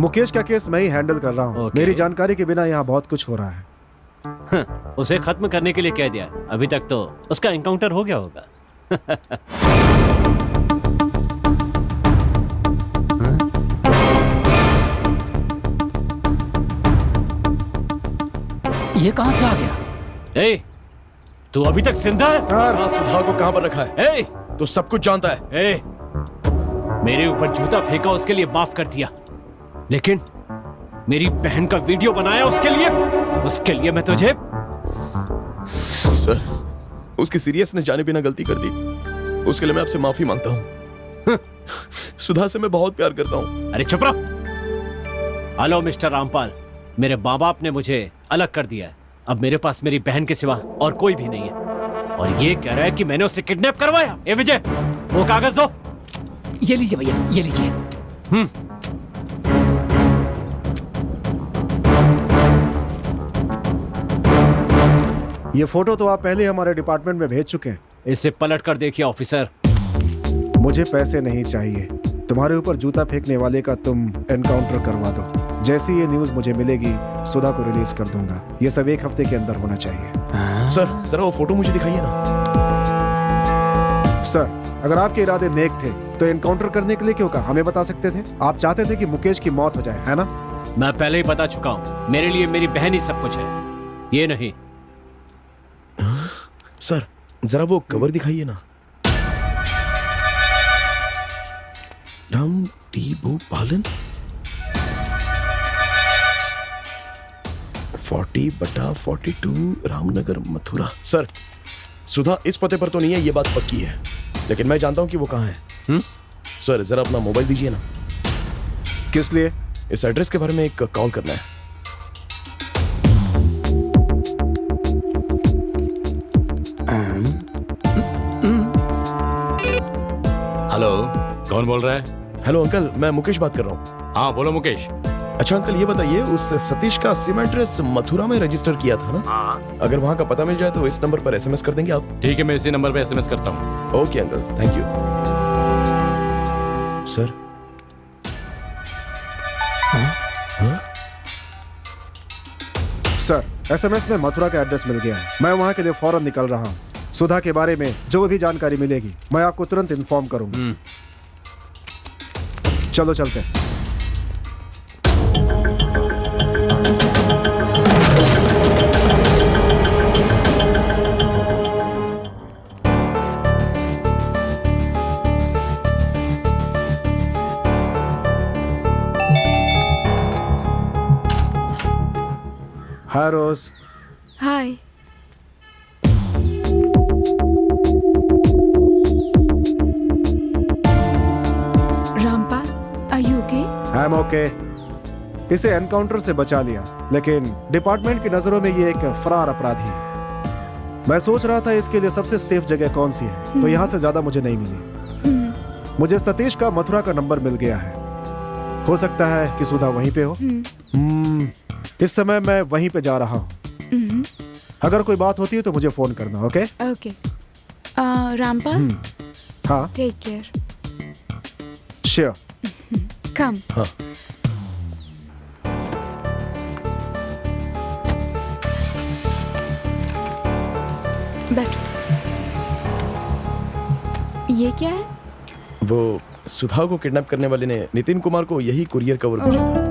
मुकेश का केस मैं ही हैंडल कर रहा हूँ। मेरी जानकारी के बिना यहाँ बहुत कुछ हो रहा है। उसे खत्म करने के लिए कह दिया। अभी तक तो उसका एनकाउंटर हो गया होगा। ये कहां से आ गया? ए, तू अभी तक जिंदा है? सर सुधा को कहां पर रखा है? ए, तो सब कुछ जानता है। ए, मेरे ऊपर जूता फेंका उसके लिए माफ कर दिया, लेकिन मेरी बहन का वीडियो बनाया उसके लिए मैं तुझे। सर उसकी सीरियस ने जाने बिना गलती कर दी, उसके लिए मैं आपसे माफी मांगता हूँ। सुधा से मैं बहुत प्यार करता हूँ। अरे चुप रहो। हेलो मिस्टर रामपाल, मेरे माँ बाप ने मुझे अलग कर दिया है। अब मेरे पास मेरी बहन के सिवा और कोई भी नहीं है, और ये कह रहा है कि मैंने उसे किडनैप करवाया। ए विजय, वो कागज दो। ये लीजिए भैया, ये लीजिए। ये फोटो तो आप पहले हमारे डिपार्टमेंट में भेज चुके हैं। इसे पलट कर देखिए ऑफिसर। मुझे पैसे नहीं चाहिए। तुम्हारे ऊपर जूता फेंकने वाले का तुम एनकाउंटर करवा दो। जैसी ये न्यूज मुझे मिलेगी सुधा को रिलीज कर दूंगा। ये सब 1 हफ्ते के अंदर होना चाहिए। सर जरा वो फोटो मुझे दिखाइए ना। सर अगर आपके इरादे नेक थे तो एनकाउंटर करने के लिए क्यों कहा? हमें बता सकते थे। आप चाहते थे कि मुकेश की मौत हो जाए, है ना? मैं पहले ही बता चुका हूँ, मेरे लिए मेरी बहन ही सब कुछ है, ये नहीं। सर जरा वो कवर दिखाइए ना। राम टी भूपालन 40/42 रामनगर मथुरा। सर सुधा इस पते पर तो नहीं है, ये बात पक्की है, लेकिन मैं जानता हूं कि वो कहां है। सर जरा अपना मोबाइल दीजिए ना। किस लिए? इस एड्रेस के बारे में एक कॉल करना है। हेलो, कौन बोल रहा है? हेलो अंकल, मैं मुकेश बात कर रहा हूँ। हाँ बोलो मुकेश। अच्छा अंकल, ये बताइए, उस सतीश का सिम एड्रेस मथुरा में रजिस्टर किया था ना? हाँ। अगर वहाँ का पता मिल जाए तो इस नंबर पर एसएमएस कर देंगे आप? ठीक है, मैं इसी नंबर पे एसएमएस करता हूँ। Okay uncle, thank you. Sir. Sir, SMS में मथुरा का एड्रेस मिल गया है। मैं वहाँ के लिए फौरन निकल रहा हूँ। सुधा के बारे में जो भी जानकारी मिलेगी मैं आपको तुरंत इन्फॉर्म करूंगा। चलो चलते हैं। Hi Rose. Hi. Rampal, are you okay? I am okay. इसे एनकाउंटर से बचा लिया, लेकिन डिपार्टमेंट की नजरों में ये एक फरार अपराधी है। मैं सोच रहा था इसके लिए सबसे सेफ जगह कौन सी है, तो यहाँ से ज्यादा मुझे नहीं मिली। मुझे सतीश का मथुरा का नंबर मिल गया है। हो सकता है कि सुधा वहीं पे हो। इस समय मैं वहीं पे जा रहा हूँ। अगर कोई बात होती है तो मुझे फोन करना। Okay okay. रामपाल, हाँ टेक केयर। श्योर। कम। हाँ। बैठो। ये क्या है? वो सुधा को किडनैप करने वाले ने नितिन कुमार को यही कुरियर कवर भेजा था।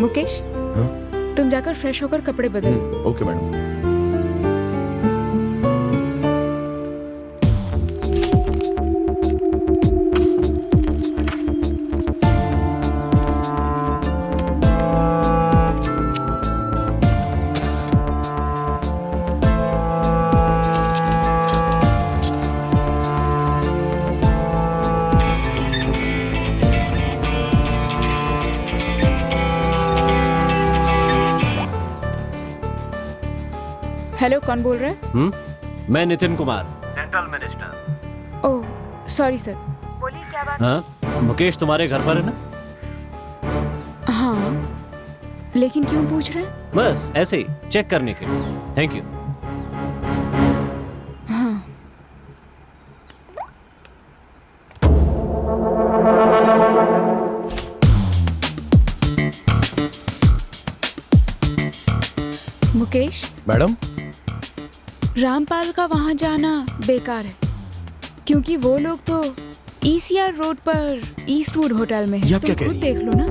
मुकेश, तुम जाकर फ्रेश होकर कपड़े बदल लो। Okay madam. हेलो, कौन बोल रहा है? मैं Nitin Kumar. Central minister. Oh sorry sir. बोलिए क्या बात? हाँ, मुकेश तुम्हारे घर पर है ना? हाँ, लेकिन क्यों पूछ रहे हैं? बस ऐसे ही चेक करने के लिए। Thank you. हाँ। मुकेश। मैडम, रामपाल का वहां जाना बेकार है, क्योंकि वो लोग तो ईसीआर रोड पर ईस्टवुड होटल में है। तुम खुद देख लो ना।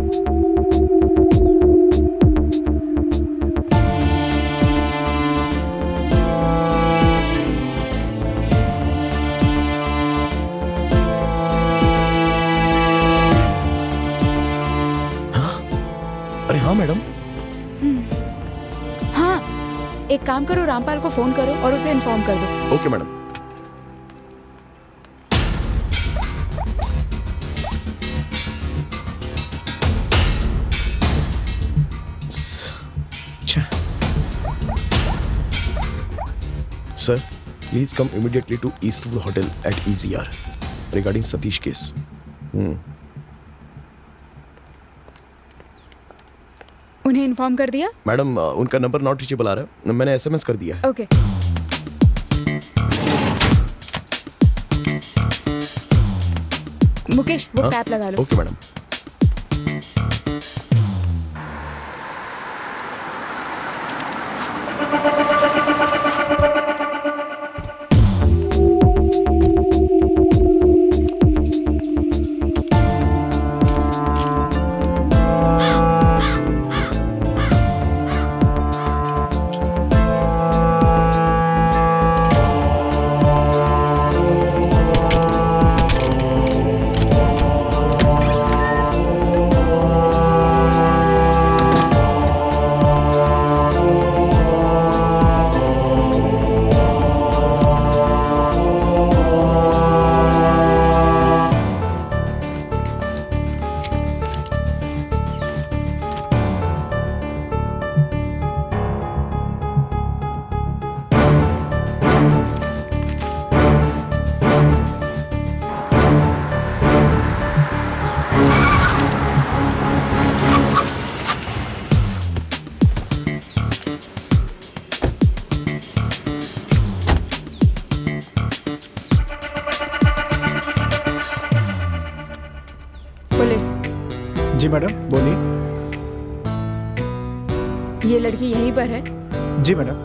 अरे हाँ मैडम। हाँ, एक काम करो, रामपाल को फोन करो और उसे इन्फॉर्म कर दो। Okay madam. Sir, please come immediately to Eastwood Hotel at EZR regarding Satish case. उन्हें इन्फॉर्म कर दिया? मैडम, उनका नंबर नॉट रीचेबल आ रहा है। मैंने एसएमएस कर दिया है। ओके। मुकेश, वो टैप लगा लो। Okay madam. जी मैडम, बोलिए। ये लड़की यहीं पर है? जी मैडम।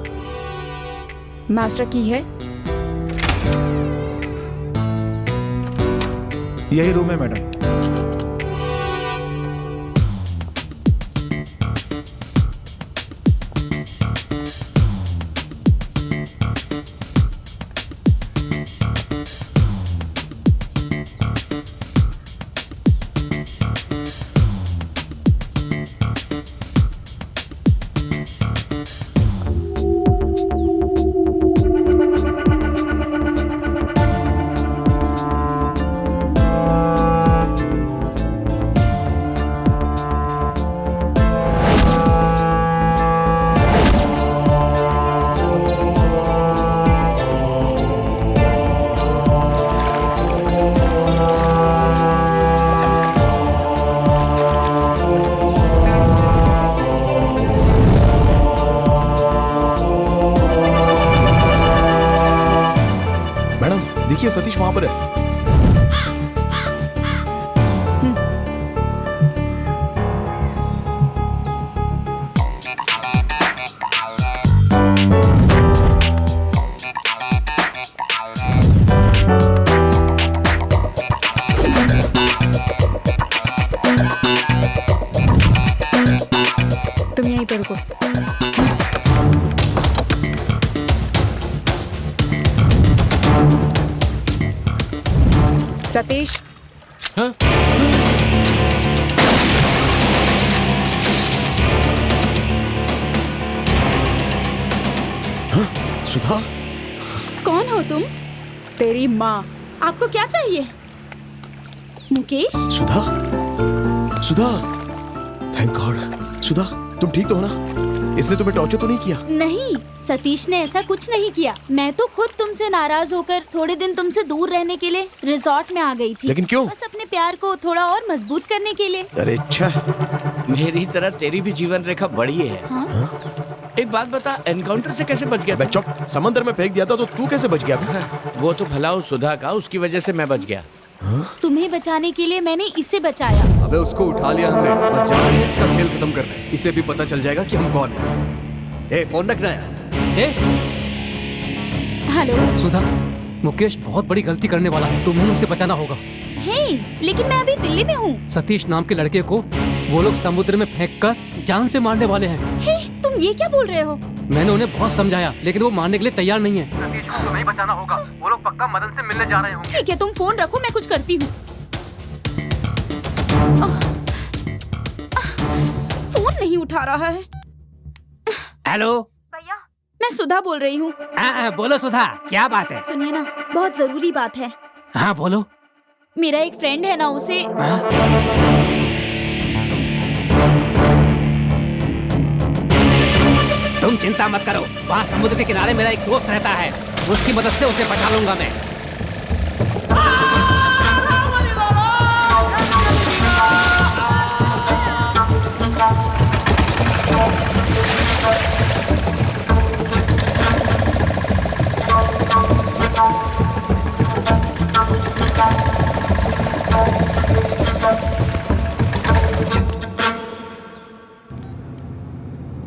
मास्टर की है? यही रूम है मैडम। देखिए सतीश वहां पर है। तुम यहीं पर रुको। सतीश। हाँ? हाँ? सुधा? कौन हो तुम? तेरी माँ। आपको क्या चाहिए? मुकेश? सुधा? सुधा? Thank God. सुधा, तुम ठीक तो हो ना? इसने तुम्हें टॉर्चर तो नहीं किया? नहीं, सतीश ने ऐसा कुछ नहीं किया। मैं तो खुद तुमसे नाराज होकर थोड़े दिन तुमसे दूर रहने के लिए रिजॉर्ट में आ गई थी। लेकिन क्यों? बस अपने प्यार को थोड़ा और मजबूत करने के लिए। अरे अच्छा। मेरी तरह तेरी भी जीवन रेखा बड़ी है। हाँ? एक बात बता, एनकाउंटर से कैसे बच गया? मैं चुप, समंदर में फेंक दिया था तो तू कैसे बच गया? वो तो भला उस सुधा का, उसकी वजह से मैं बच गया। तुम्हें बचाने के लिए मैंने इसे बचाया। अबे उसको उठा लिया हमने, बस जा रहे हैं इसका खेल खत्म करने। इसे भी पता चल जाएगा कि हम कौन हैं। ए, फोन रखना है। हेलो सुधा, मुकेश बहुत बड़ी गलती करने वाला है, तुम्हें उसे बचाना होगा। हे, लेकिन मैं अभी दिल्ली में हूँ। सतीश नाम के लड़के को वो लोग समुद्र में फेंककर जान से मारने वाले हैं। हे, तुम ये क्या बोल रहे हो? मैंने उन्हें बहुत समझाया, लेकिन वो मारने के लिए तैयार नहीं है। सतीश को तुम्हें बचाना होगा, वो लोग पक्का मदन से मिलने जा रहे होंगे। ठीक है, तुम फोन रखो, मैं कुछ करती हूँ। फोन नहीं उठा रहा है। हेलो भैया, मैं सुधा बोल रही हूँ। बोलो सुधा, क्या बात है? सुनिए ना, बहुत जरूरी बात है। हाँ बोलो। मेरा एक फ्रेंड है ना, उसे तुम चिंता मत करो, वहाँ समुद्र के किनारे मेरा एक दोस्त रहता है, उसकी मदद से उसे बचा लूंगा मैं।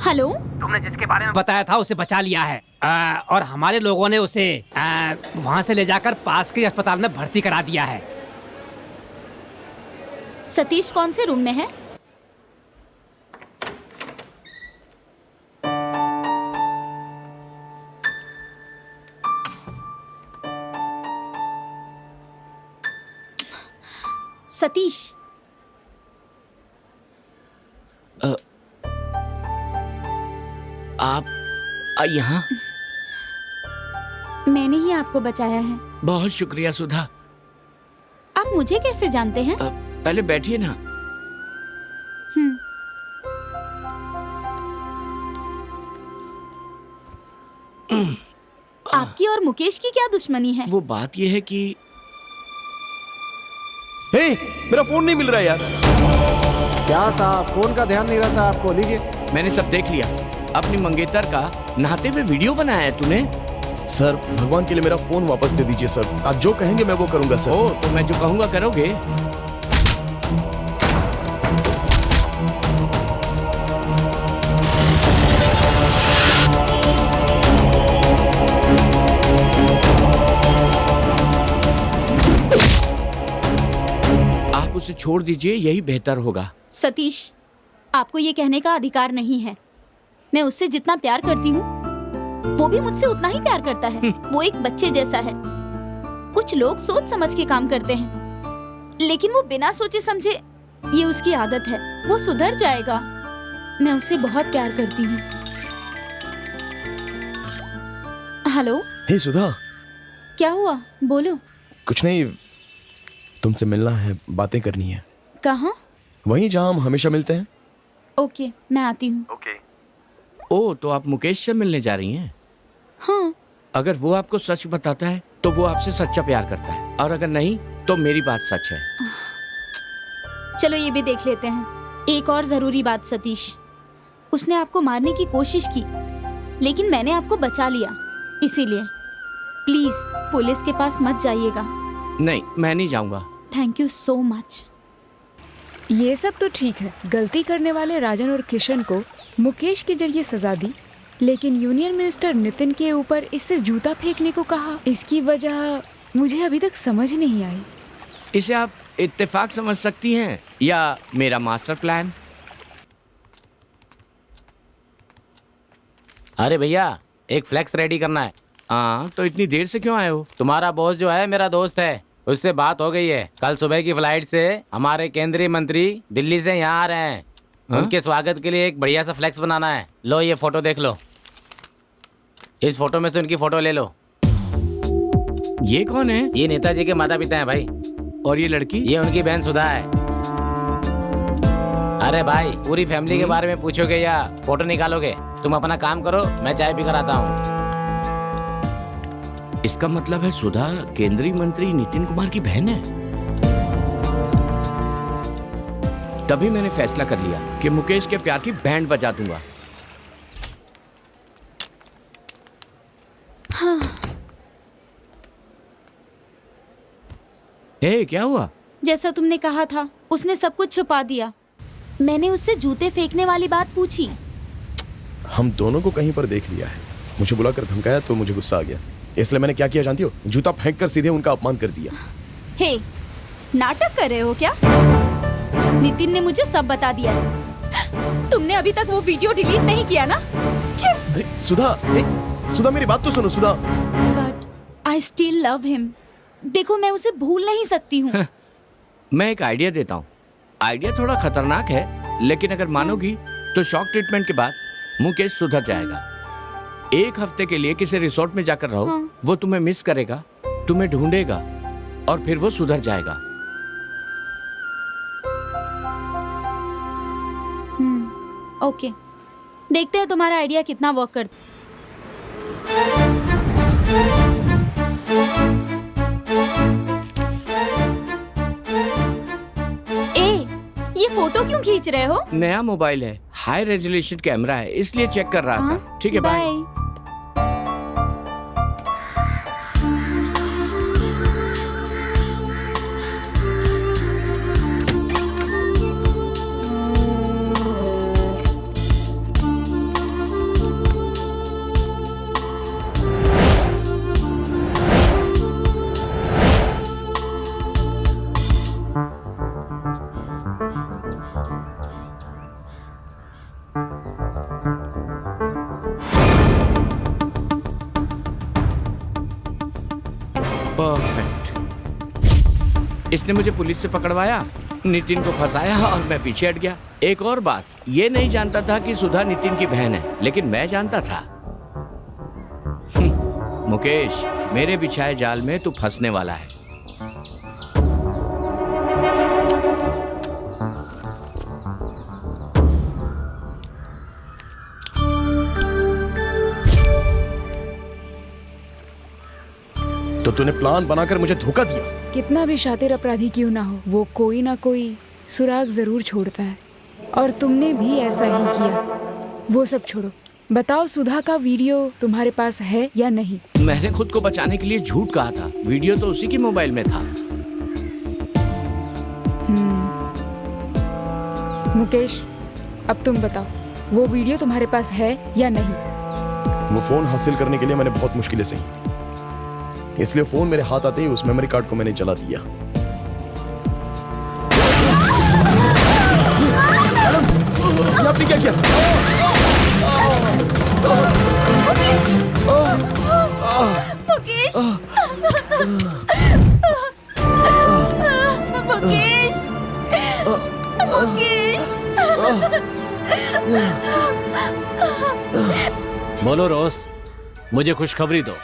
हेलो, तुमने जिसके बारे में बताया था उसे बचा लिया है, और हमारे लोगों ने उसे वहाँ से ले जाकर पास के अस्पताल में भर्ती करा दिया है। सतीश कौन से रूम में है? सतीश, आप यहाँ? मैंने ही आपको बचाया है। बहुत शुक्रिया सुधा। आप मुझे कैसे जानते हैं? पहले बैठिए ना। आपकी और मुकेश की क्या दुश्मनी है? वो बात ये है कि हे, मेरा फोन नहीं मिल रहा यार। क्या साहब, फोन का ध्यान नहीं रहता आपको? लीजिए। मैंने सब देख लिया। अपनी मंगेतर का नहाते हुए वीडियो बनाया है तूने। सर, भगवान के लिए मेरा फोन वापस दे दीजिए सर। आप जो कहेंगे मैं वो करूंगा सर। ओ, तो मैं जो कहूंगा करोगे? उसे छोड़ दीजिए, यही बेहतर होगा। सतीश, आपको ये कहने का अधिकार नहीं है। मैं उससे जितना प्यार करती हूँ वो भी मुझसे उतना ही प्यार करता है। वो एक बच्चे जैसा है। कुछ लोग सोच समझ के काम करते हैं, लेकिन वो बिना सोचे समझे, ये उसकी आदत है। वो सुधर जाएगा। मैं उससे बहुत प्यार करती हूँ। हेलो। हे सुधा। क्या हुआ? बोलो। कुछ नहीं, तुमसे मिलना है, बातें करनी है। कहाँ? वहीं जहाँ हम हमेशा मिलते हैं। ओके, मैं आती हूँ। ओके। ओ, तो आप मुकेश से मिलने जा रही हैं? हाँ। अगर वो आपको सच बताता है तो वो आपसे सच्चा प्यार करता है, और अगर नहीं तो मेरी बात सच है। चलो ये भी देख लेते हैं। एक और जरूरी बात सतीश, उसने आपको मारने की कोशिश की, लेकिन मैंने आपको बचा लिया। इसीलिए प्लीज पुलिस के पास मत जाइएगा। नहीं, मैं नहीं जाऊंगा। Thank you so much. ये सब तो ठीक है, गलती करने वाले राजन और किशन को मुकेश के जरिए सजा दी, लेकिन यूनियन मिनिस्टर नितिन के ऊपर इससे जूता फेंकने को कहा। इसकी वजह मुझे अभी तक समझ नहीं आई। इसे आप इत्तेफाक समझ सकती हैं या मेरा मास्टर प्लान। अरे भैया, एक फ्लेक्स रेडी करना है। हाँ, तो इतनी देर से क्यों आए हो? तुम्हारा बॉस जो है मेरा दोस्त है, उससे बात हो गई है। कल सुबह की फ्लाइट से हमारे केंद्रीय मंत्री दिल्ली से यहाँ आ रहे हैं। उनके स्वागत के लिए एक बढ़िया सा फ्लेक्स बनाना है। लो ये फोटो देख लो, इस फोटो में से उनकी फोटो ले लो। ये कौन है? ये नेताजी के माता पिता हैं भाई। और ये लड़की? ये उनकी बहन सुधा है। अरे भाई, पूरी फैमिली के बारे में पूछोगे या फोटो निकालोगे? तुम अपना काम करो, मैं चाय पी कर आता हूँ। इसका मतलब है सुधा केंद्रीय मंत्री नितिन कुमार की बहन है। तभी मैंने फैसला कर लिया कि मुकेश के प्यार की बैंड बजा दूंगा। हाँ। क्या हुआ? जैसा तुमने कहा था, उसने सब कुछ छुपा दिया। मैंने उससे जूते फेंकने वाली बात पूछी। हम दोनों को कहीं पर देख लिया है। मुझे बुलाकर धमकाया तो मुझे गुस्सा आ गया, इसलिए मैंने क्या किया जानती हो? जूता फेंक कर सीधे उनका अपमान कर दिया। हे, नाटक कर रहे हो क्या? नितिन ने मुझे सब बता दिया है। तुमने अभी तक वो वीडियो डिलीट नहीं किया ना? सुधा मेरी बात तो सुनो Sudha. But I still love him. देखो, मैं उसे भूल नहीं सकती हूँ। मैं एक आइडिया देता हूँ। आइडिया थोड़ा खतरनाक है, लेकिन अगर मानोगी तो शॉक ट्रीटमेंट के बाद मुकेश सुधर जाएगा। 1 हफ्ते के लिए किसी रिसोर्ट में जाकर रहो। हाँ। वो तुम्हें मिस करेगा, तुम्हें ढूंढेगा, और फिर वो सुधर जाएगा। ओके, देखते हैं तुम्हारा आइडिया कितना वर्क करता। ये फोटो क्यों खींच रहे हो? नया मोबाइल है, हाई रेजोल्यूशन कैमरा है, इसलिए चेक कर रहा था। ठीक है, बाय। परफेक्ट। इसने मुझे पुलिस से पकड़वाया, नितिन को फंसाया और मैं पीछे हट गया। एक और बात, ये नहीं जानता था कि सुधा नितिन की बहन है, लेकिन मैं जानता था। मुकेश, मेरे बिछाए जाल में तू फंसने वाला है। तो तूने प्लान बनाकर मुझे धोखा दिया। कितना भी शातिर अपराधी क्यों ना हो, वो कोई ना कोई सुराग जरूर छोड़ता है, और तुमने भी ऐसा ही किया। वो सब छोड़ो, बताओ सुधा का वीडियो तुम्हारे पास है या नहीं? मैंने खुद को बचाने के लिए झूठ कहा था। वीडियो तो उसी के मोबाइल में था। मुकेश, अब तुम बताओ, वो वीडियो तुम्हारे पास है या नहीं? वो फोन हासिल करने के लिए मैंने बहुत मुश्किलें सही, इसलिए फोन मेरे हाथ आते ही उस मेमोरी कार्ड को मैंने जला दिया। ये क्या किया? मुकेश मुकेश मुकेश बोलो रोज, मुझे खुशखबरी दो।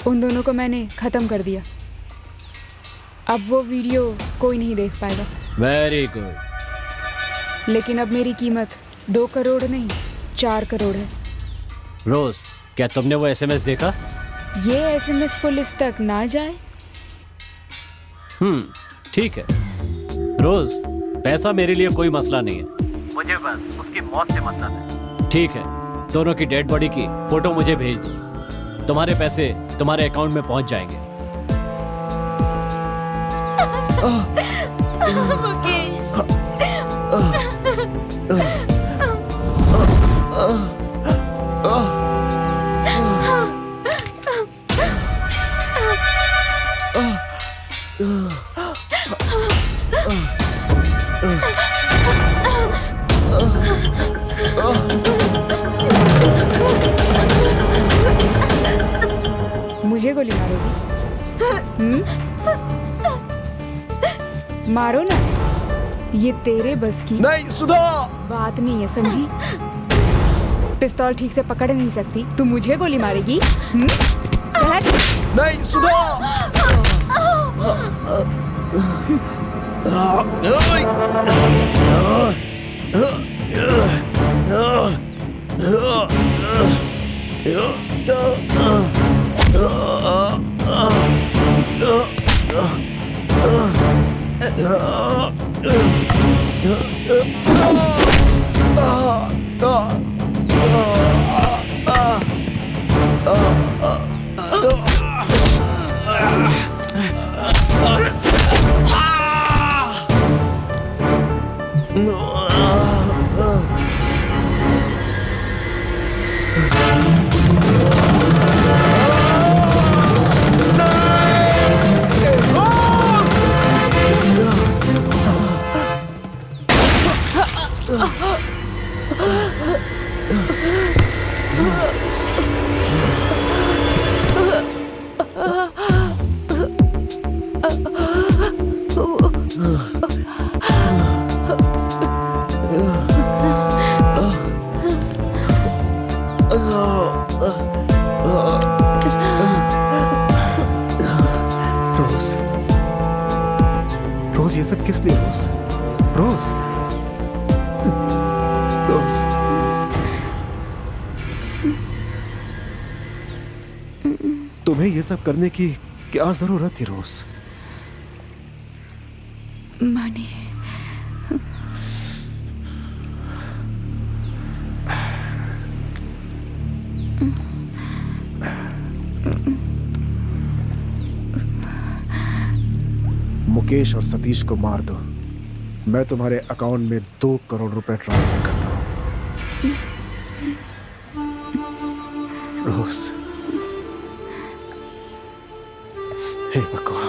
उन दोनों को मैंने खत्म कर दिया। अब वो वीडियो कोई नहीं देख पाएगा। Very good. लेकिन अब मेरी कीमत 2 करोड़ नहीं 4 करोड़ है। रोज, क्या तुमने वो एसएमएस देखा? ये एसएमएस पुलिस तक ना जाए। ठीक है रोज, पैसा मेरे लिए कोई मसला नहीं है। मुझे बस उसकी मौत से मतलब है। ठीक है, दोनों की डेड बॉडी की फोटो मुझे भेज दो। तुम्हारे पैसे तुम्हारे अकाउंट में पहुंच जाएंगे। मुझे गोली मारोगी? मारो ना, ये तेरे बस की नहीं सुधा, बात नहीं है, समझी? पिस्तौल ठीक से पकड़ नहीं सकती, तू मुझे गोली मारेगी? चल हट। नहीं सुधा। रोज, ये सब किस लिए? रोज, रोज, रोज। तुम्हें ये सब करने की क्या जरूरत थी रोज? माने मुकेश और सतीश को मार दो, मैं तुम्हारे अकाउंट में 2 करोड़ रुपए ट्रांसफर करता हूं। रोज, हे भगवान।